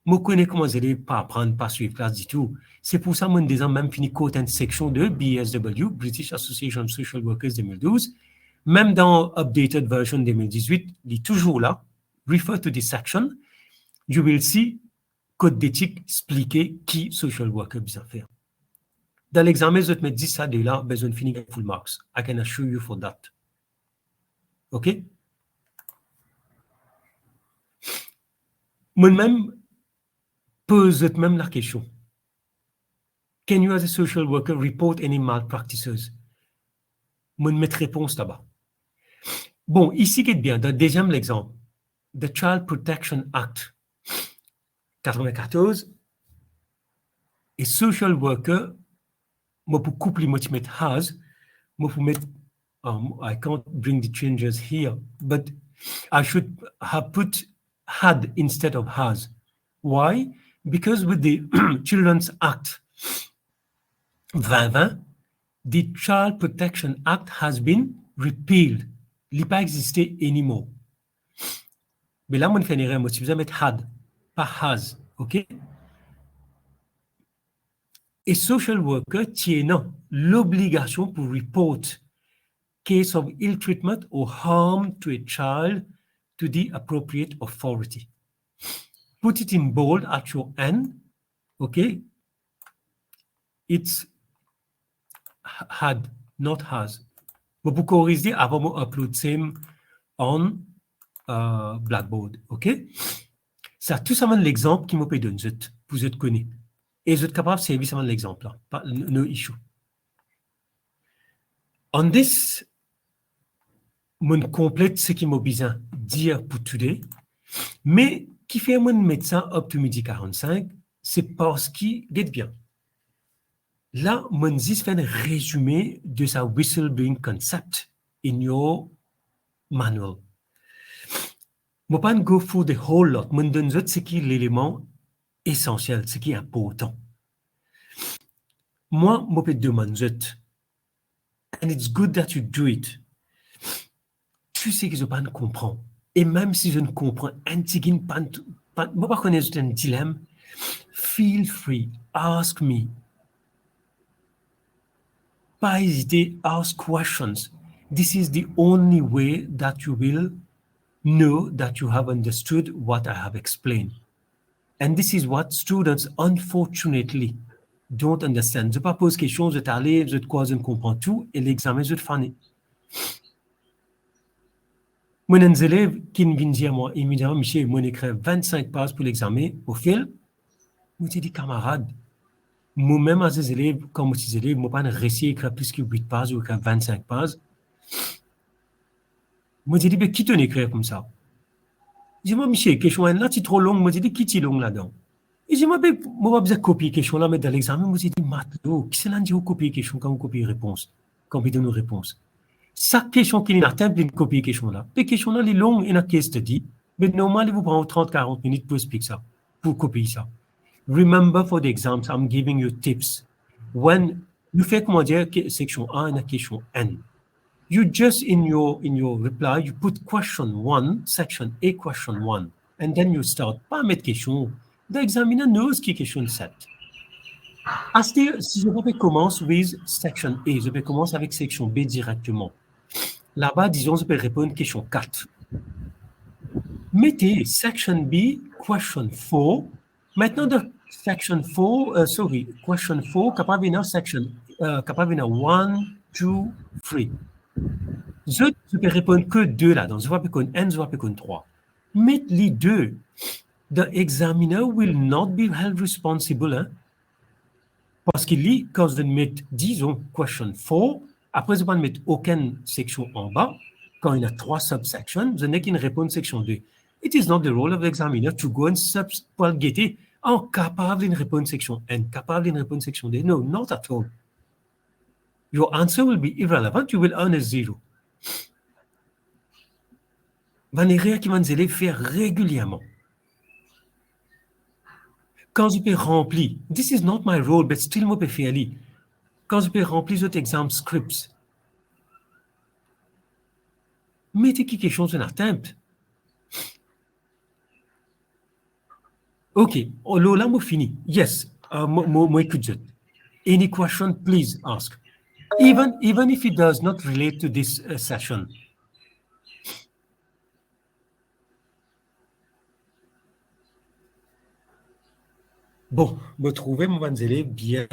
je connais comment vous allez pas apprendre, pas suivre classe du tout. C'est pour ça que des gens même fini quote une section de BSW, British Association of Social Workers 2012. Même dans Updated Version 2018, il est toujours là. Refer to this section. You will see code d'éthique expliquer qui social worker besoin faire. Dans l'examen, je te mets 10 ça de là, besoin de finir full marks. I can assure you for that. OK? Moi-même, pose même la question. Can you, as a social worker, report any malpractices? Moi, je mets réponse là-bas. Bon, ici, qu'est-ce bien? Dans le deuxième exemple, the Child Protection Act 94, a social worker, moi, pour couple, moi, tu mets has, moi, pour mettre, I can't bring the changes here, but I should have put had instead of has. Why? Because with the Children's Act 2020, the Child Protection Act has been repealed. Il n'a pas existé anymore. Mais là, on fait une erreur. Moi, si vous mettre had, pas has, OK? A social worker tient l'obligation pour report case of ill treatment or harm to a child to the appropriate authority. Put it in bold at your end, okay? It's had, not has. But pour corriger, avant de upload same on Blackboard, okay? Ça, tout ça, c'est l'exemple qui m'a fait donner, vous êtes connu. Et vous êtes capable de servir ça, l'exemple là, pas no issue. On this, mon complète ce qui m'a besoin dire pour today, mais qui fait mon médecin up to midi 45, c'est parce qu'il get bien. Là, mon dis fait un résumé de sa whistleblowing concept in your manual. Je ne vais pas go through the whole lot. Je donne ce qui est l'élément essentiel, ce qui est important. Moi, je peux demander, and it's good that you do it. Tu sais que je ne pas comprends. Et même si je ne comprends un petit peu, je ne pas connaître un dilemme, feel free, ask me. Pas hésiter, ask questions. This is the only way that you will know that you have understood what I have explained. And this is what students, unfortunately, don't understand. Je ne pas pose question, je t'allais, je te crois, je ne comprends tout, et l'examen, je te fais. Moi, un élève qui vient dire à moi, immédiatement, Michel, moi, j'écris 25 pages pour l'examen, au fil, moi, je dis, camarade, moi-même, à ces élèves, comme aux élèves, moi, pas réussi à écrire plus que 8 pages ou écrire 25 pages. Moi, je dis, mais qui t'en écrit comme ça? Je dis, moi, Michel, question là, c'est trop long. Moi, je dis, qui t'y long là-dedans? Et je dis, moi, je vais besoin copier question là, mais dans l'examen, moi, je dis, Matlo, qui c'est là qui copier question quand vous copiez réponse, quand vous donnez une réponse? Chaque question qui est en atteinte de copier question là. Les questions là, les longues, et la case study, mais normalement, il vous prend 30-40 minutes pour expliquer ça, pour copier ça. Remember for the exams, I'm giving you tips. When you faites comment dire section 1 et question N, you just in your reply, you put question 1, section A, question 1, and then you start. Pas mettre question. L'examinant knows qui est question 7. Si je vais commencer with section A, je vais commencer avec section B directement. Là-bas, disons, je peux répondre question 4. Mettez section B, question 4. Maintenant, de section 4, question 4, capable de section, capable de 1, 2, 3. Je peux répondre que 2 là, donc je vais répondre N, je vais répondre 3. Mettez les 2. The examiner will not be held responsible, hein? Parce qu'il lit, quand je mets, disons, question 4, après je ne vais mettre aucune section en bas, quand il y a 3 subsections, je n'ai qu'une réponse section 2. It is not the role of the examiner to go and subspolgate. Oh, capable d'une réponse section N, capable d'une réponse section D. No, not at all. Your answer will be irrelevant, you will earn a 0. Van erreur qui les élèves faire régulièrement. Quand je peux remplir, this is not my role, but still je peux faire. Quand je peux remplir votre exam scripts, mettez quelque chose en atteinte. OK, là, je fini. Yes, moi écoute. Any question, please ask. Even if it does not relate to this session. Bon, me trouver mon élève bien,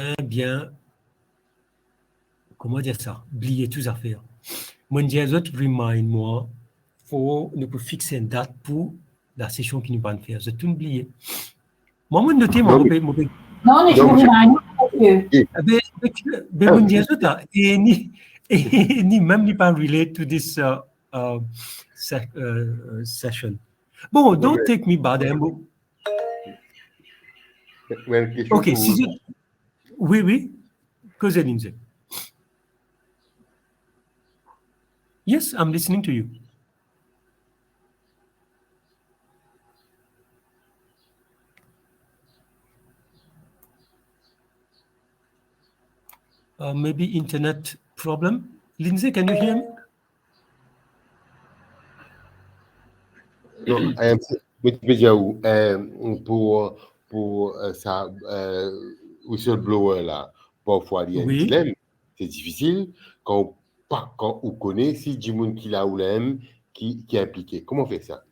comment dire ça, oublier toutes les affaires. Mon Dieu, remind-moi, nous pour fixer une date pour la session qui nous va faire. Je tout oublié. Moi, je noté mon Non, mais je vous remind you. Mais mon Dieu, ni même ni pas relate to this session. Bon, don't take me bad. OK, si je... Oui, que j'ai dit. Yes, I'm listening to you. Maybe internet problem. Lindsay, can you hear me? Non, pour ça, whistleblower là, parfois il y a un dilemme, c'est difficile quand on connaît si du monde qui l'a ou l'aime, qui est impliqué. Comment on fait ça?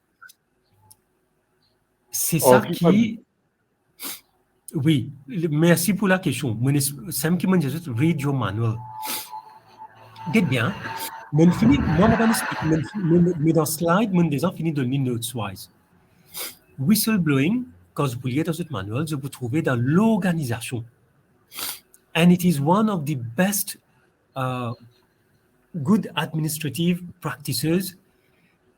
C'est ça qui... Oui, merci pour la question. C'est qui m'a dit, read your manual. Get bien. Mais dans slide, j'ai déjà fini de donner notes wise. whistleblowing, quand vous liez dans ce manuel, vous trouvez dans l'organisation. And it is one of the best good administrative practices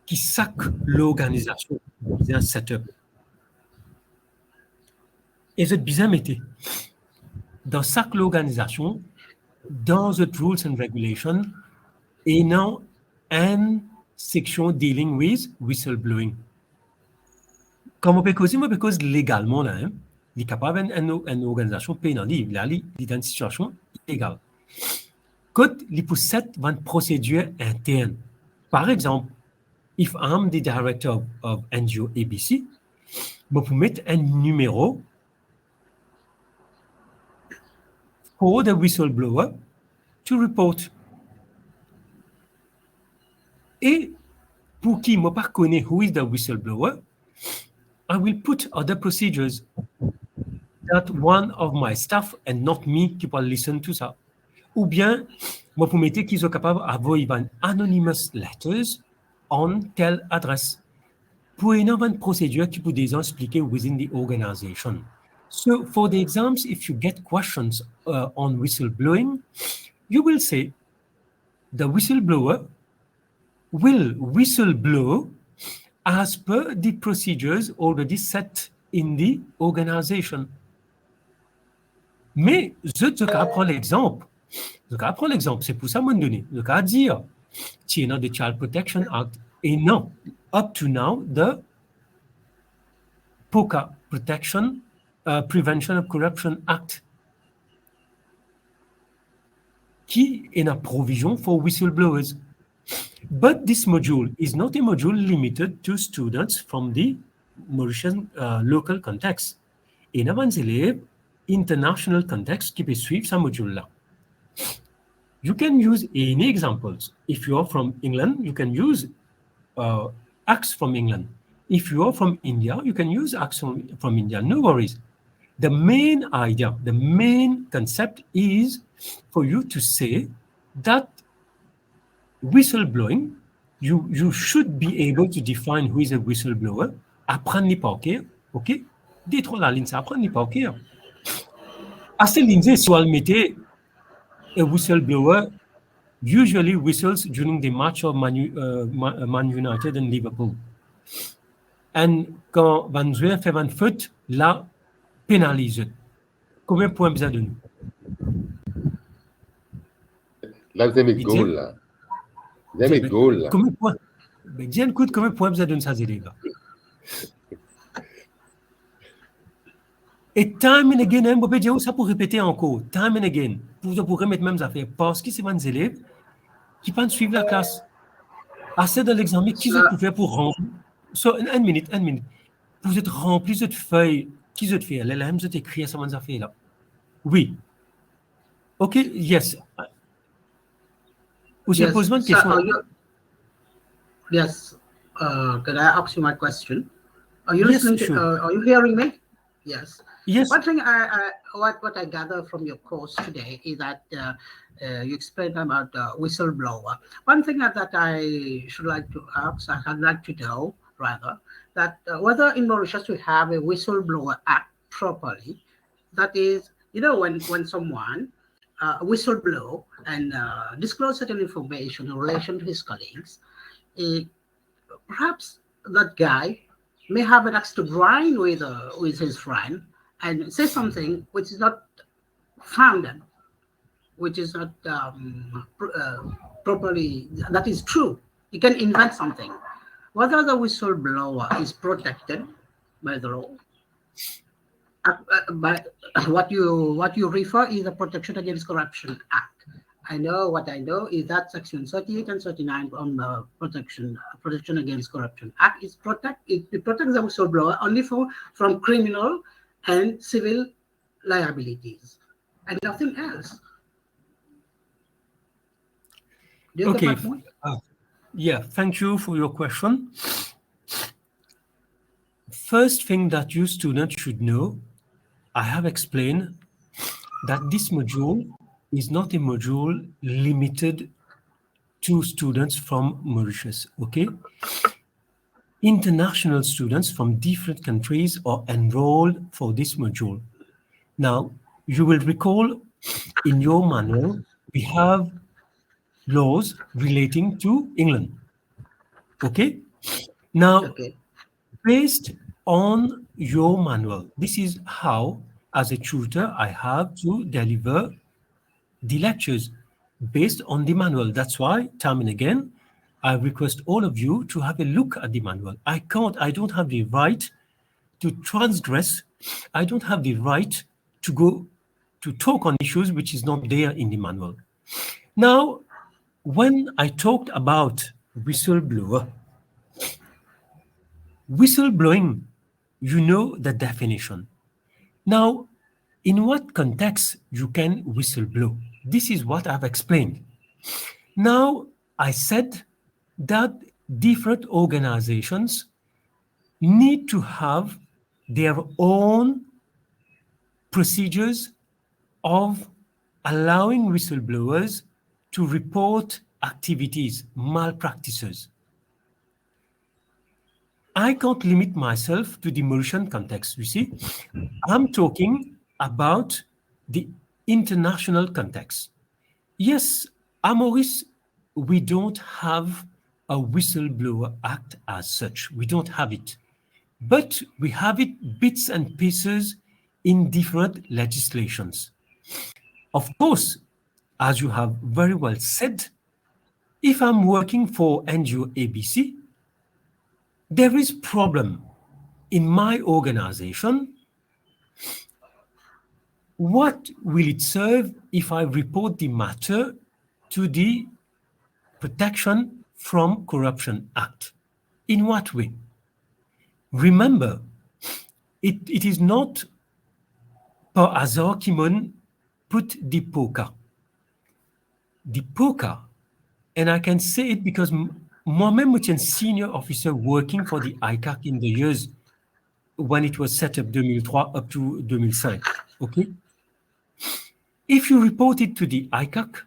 qui sac l'organisation, c'est un setup. Et c'est bien mettez. Dans chaque organisation, dans the rules and regulations, et non une section dealing with whistleblowing. Comme on peut causer légalement, là, hein, il est capable d'une organisation pénale, il est dans une situation illégale. Quand il possède une procédure interne, par exemple, if I'm the director of NGO ABC, je peux mettre un numéro for the whistleblower to report. Et pour qui ne pas connaît who is the whistleblower, I will put other procedures that one of my staff and not me qui peut listen to ça. Ou bien, moi pour mettre qu'ils sont capables d'avoir anonymous letters on telle adresse. Pour une procédure qui peut déjà expliquer within the organization. So for the exams, if you get questions on whistleblowing, you will say the whistleblower will whistleblow as per the procedures already set in the organization. Mais je te prends l'exemple. C'est pour ça que je donne. Je vais dire, tu as the Child Protection Act et non, up to now, the POCA, Prevention of Corruption Act, qui est une provision for whistleblowers. But this module is not a module limited to students from the Mauritian local context. Et nous avons des élèves international context qui peuvent suivre ce module-là. You can use any examples. If you are from England, you can use acts from England. If you are from India, you can use acts from India. No worries. The main idea, the main concept is for you to say that whistleblowing, you should be able to define who is a whistleblower. Apprendre les parquets, ok? Détruire la ligne, c'est apprendre les parquets. À cette ligne, si on mettait a whistleblower usually whistles during the match of Man United and Liverpool. Et quand Van Jouer fait une faute, là, pénalise. Combien de points vous avez donné? Là, vous avez mis goal, là. Vous avez mis goal, là. Combien de points? Ben, dis un coup de combien de points vous avez donné ça, les gars? Et time and again, on peut dire ça pour répéter encore. Time and again. Pour remettre même affaires. Parce que c'est des élèves qui peuvent suivre la classe. Assez dans l'examen, qui vous faire pour remplir? So, une minute. Vous êtes rempli cette feuille. Qui vous fait? L'élève, vous écrit à ces affaires-là. Oui. OK, yes. Vous Yes, posez une question. Yes. Can I ask you my question? Are you Yes, listening sure. to, are you hearing me? Yes. Yes. One thing what I gather from your course today is that you explained about whistleblower. One thing that I should like to ask, I'd like to know rather, that whether in Mauritius we have a whistleblower act properly. That is, when someone whistleblow and disclose certain information in relation to his colleagues, perhaps that guy may have an axe to grind with his friend and say something which is not founded, which is not properly, that is true. You can invent something. Whether the whistleblower is protected by the law, but what you refer is the Protection Against Corruption Act. What I know is that Section 38 and 39 on the Protection Against Corruption Act it protects the whistleblower only from criminal and civil liabilities and nothing else. Do you Okay. get my point? Yeah, thank you for your question. First thing that you students should know, I have explained that this module is not a module limited to students from Mauritius, okay? international students from different countries are enrolled for this module. Now, you will recall in your manual, we have laws relating to England. Okay? Now, Okay. based on your manual, this is how, as a tutor, I have to deliver the lectures based on the manual. That's why, time and again, I request all of you to have a look at the manual. I don't have the right to transgress. I don't have the right to go to talk on issues which is not there in the manual. Now, when I talked about whistleblower, whistleblowing, you know the definition. Now, in what context you can whistleblow? This is what I've explained. Now, I said that different organizations need to have their own procedures of allowing whistleblowers to report activities, malpractices. I can't limit myself to the Mauritian context, you see. I'm talking about the international context. Yes, at Maurice, we don't have a whistleblower act as such. We don't have it. But we have it bits and pieces in different legislations. Of course, as you have very well said, if I'm working for NGO ABC, there is problem in my organization. What will it serve if I report the matter to the Protection from Corruption Act? In what way? Remember, it is not par hasard Kimon put the POCA. The POCA, and I can say it because moi-même was a senior officer working for the ICAC in the years when it was set up 2003 up to 2005. Okay? If you report it to the ICAC,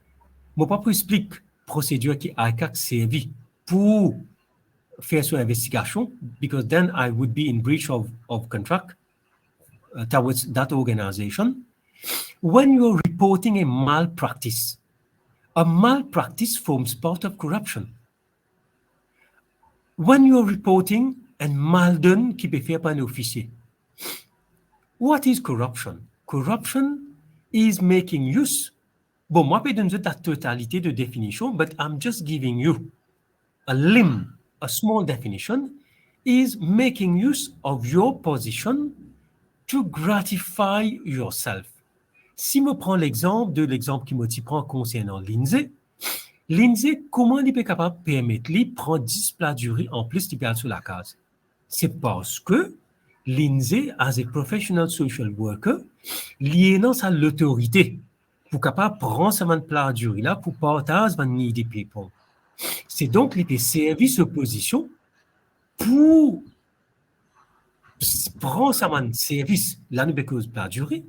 mon papa explique procédure qui ICAC servi pour faire son investigation, because then I would be in breach of contract towards that organization. When you're reporting a malpractice forms part of corruption. When you're reporting a maldon qui peut faire par un officier, what is corruption? Corruption is making use. Bon, moi, je peux donner la totalité de définition, but I'm just giving you a limb, a small definition, is making use of your position to gratify yourself. Si je prends l'exemple qui me prend concernant Lindsay, comment il est capable de permettre de prendre 10 plats du riz en plus de sur la case? C'est parce que Lindsay, as a professional social worker, lié dans sa l'autorité pour capable prendre sa plat du riz là pour partager van needy people. C'est donc les services opposition pour prendre sa service là nous cause plat du riz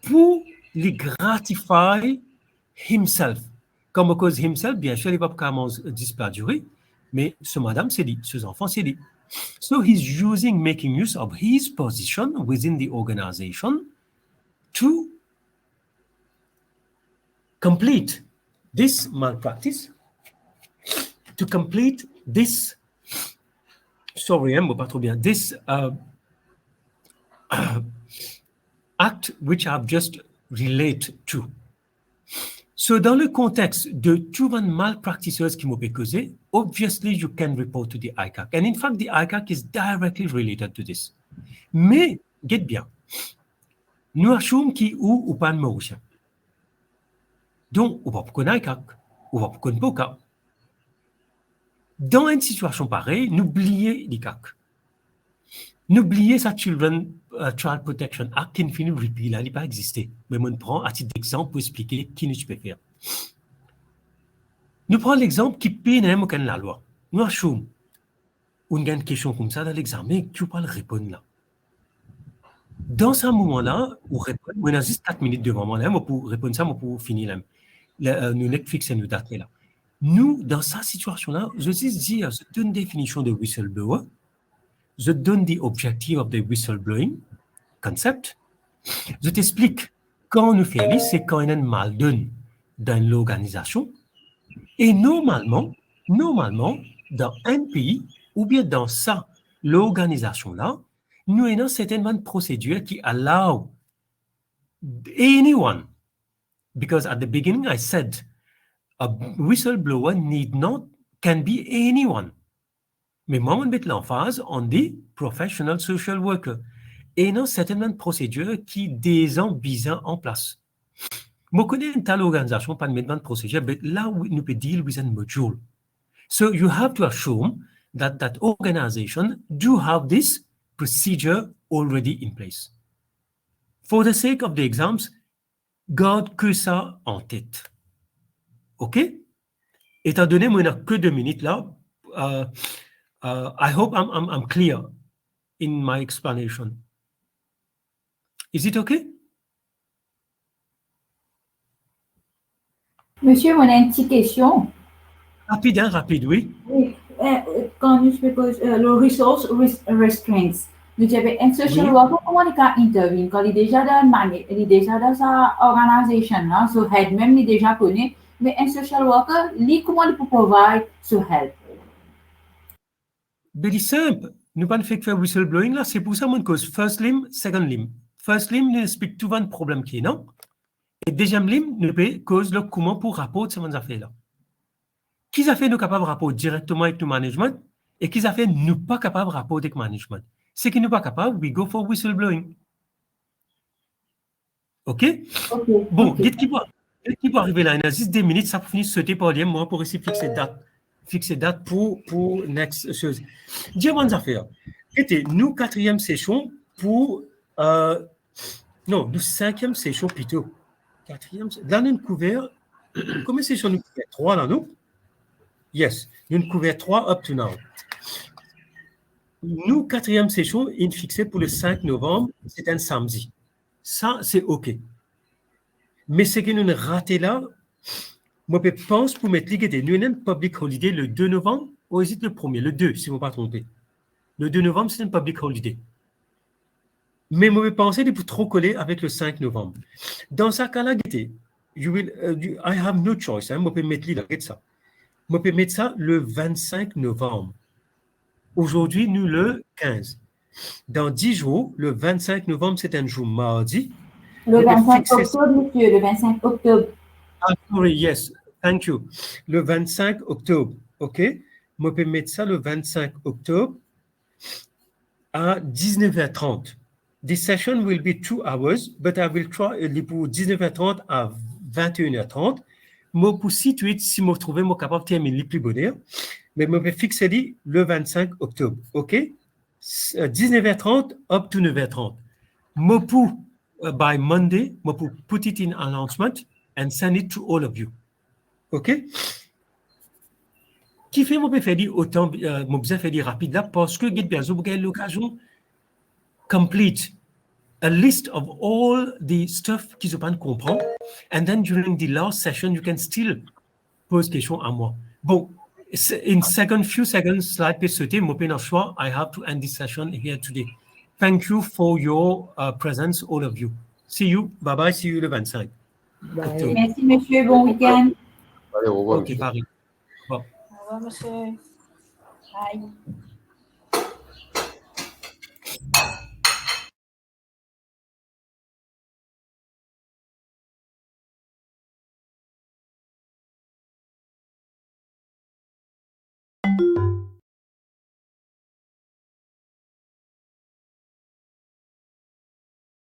pour les gratify himself. Comme cause himself, bien sûr, il va pas manger 10 plats du riz, mais ce madame c'est dit, ce enfant c'est dit. So he's making use of his position within the organization to complete this malpractice, to complete this, this act which I've just related to. So, dans le contexte de tout un malpractices qui m'ont causé, obviously you can report to the ICAC. And in fact, the ICAC is directly related to this. Mais, get bien, nous achons qui ou pas de Mauricien. Donc, on va pas connaître ICAC, on va pas connaître POCA. Dans une situation pareille, n'oubliez l'ICAC. N'oubliez sa Child Protection Act qui ne finit repeal, là, il n'a pas existé. Mais on prend à titre d'exemple pour expliquer qui nous peut faire. Nous prenons l'exemple qui peut n'aime aucune la loi. Nous achons une question comme ça dans l'examen, tu peux le répondre là. Dans ce moment-là, on a juste 4 minutes devant moi là, pour répondre ça, pour finir là. Nous Netflix et nous date là. Nous, dans cette situation-là, je dis dire, c'est une définition de whistleblower. je donne des objectifs of the whistleblowing concept. Je t'explique quand nous faisons, c'est quand il y a un mal donne dans l'organisation. Et normalement, dans un pays ou bien dans ça, l'organisation-là, nous avons certainement procédures qui allow anyone, because at the beginning I said a whistleblower can be anyone. Mais moi, on met l'emphase on dit professional social worker. Et non, certainement procédures qui déjà bien en place. Je connais une telle organisation, pas de mettre de procédure, mais là, nous peut deal with a module. So you have to assume that that organization do have this procedure already in place. For the sake of the exams, garde que ça en tête. OK? Étant donné qu'on n'a que 2 minutes là, I hope I'm clear in my explanation. Is it okay? Monsieur, on a une petite question. Rapide, oui. Oui, quand nous faisons le resource restraints, nous avons un social worker, comment il peut intervenir? Quand il est déjà dans sa organisation, là, so head même, il est déjà connu, mais un social worker, lui, comment il peut provide ce help? Very simple. Nous pas fait que faire whistleblowing là, c'est pour ça mon cause first limb, second limb. First limb, nous explique tout le problème qui est, non? Et deuxième limb, nous peut cause le comment pour rapport de ces affaires là. Qui a fait nous capables de rapport directement avec le management et qui a fait nous pas capables de rapport avec le management. C'est qui nous pas capable, we go for whistleblowing. OK? Bon, dites qui peut arriver là, il y a juste 2 minutes, ça pour finir sauter par lien, moi pour essayer de fixer date pour next chose. Dis bonnes affaires. C'était nous 4e session pour non, nous 5e session plutôt. 4e, là nous couvert combien de sessions nous couvert 3 là nous? Yes, nous couvert 3 up to now. Nous 4e session est fixée pour le 5 novembre, c'est un samedi. Ça c'est OK. Mais ce que nous avons raté là, moi, je pense pour mettre l'égalité. Nous avons un public holiday le 2 novembre, ou est-ce le 1er, le 2, si je ne me pas trompé. Le 2 novembre, c'est un public holiday. Mais moi, je pense qu'il faut trop coller avec le 5 novembre. Dans ce cas-là, I have no choice. Moi, je peux mettre ça. Moi, je peux mettre ça le 25 novembre. Aujourd'hui, nous le 15. Dans 10 jours, le 25 novembre, c'est un jour mardi. Le 25 octobre, monsieur, le 25 octobre. Ah, sorry, yes, thank you. Le 25 octobre, OK? Moi, je peux mettre ça le 25 octobre à 19h30. This session will be 2 hours, but I will try pour 19h30 à 21h30. Moi, pour situer, si je trouve moi capable de terminer le plus bonheur, mais je peux fixer le 25 octobre, OK? 19h30 up to 9h30. Moi, pour by Monday, moi, pour put it in announcement and send it to all of you. OK? Qui fait mon faire dire autant, mon besoin faire dire rapide là, parce que vous avez l'occasion complete a list of all the stuff qu'ils ne comprennent pas. And then during the last session, you can still pose question à moi. Bon, in few seconds, slide peut sauter, mon pénal choix, I have to end this session here today. Thank you for your presence, all of you. See you. Bye-bye. See you le 25. Bye. Merci, monsieur. Bon week-end. Allez, au revoir. OK, Paris. Bon. Au revoir, monsieur. Bye.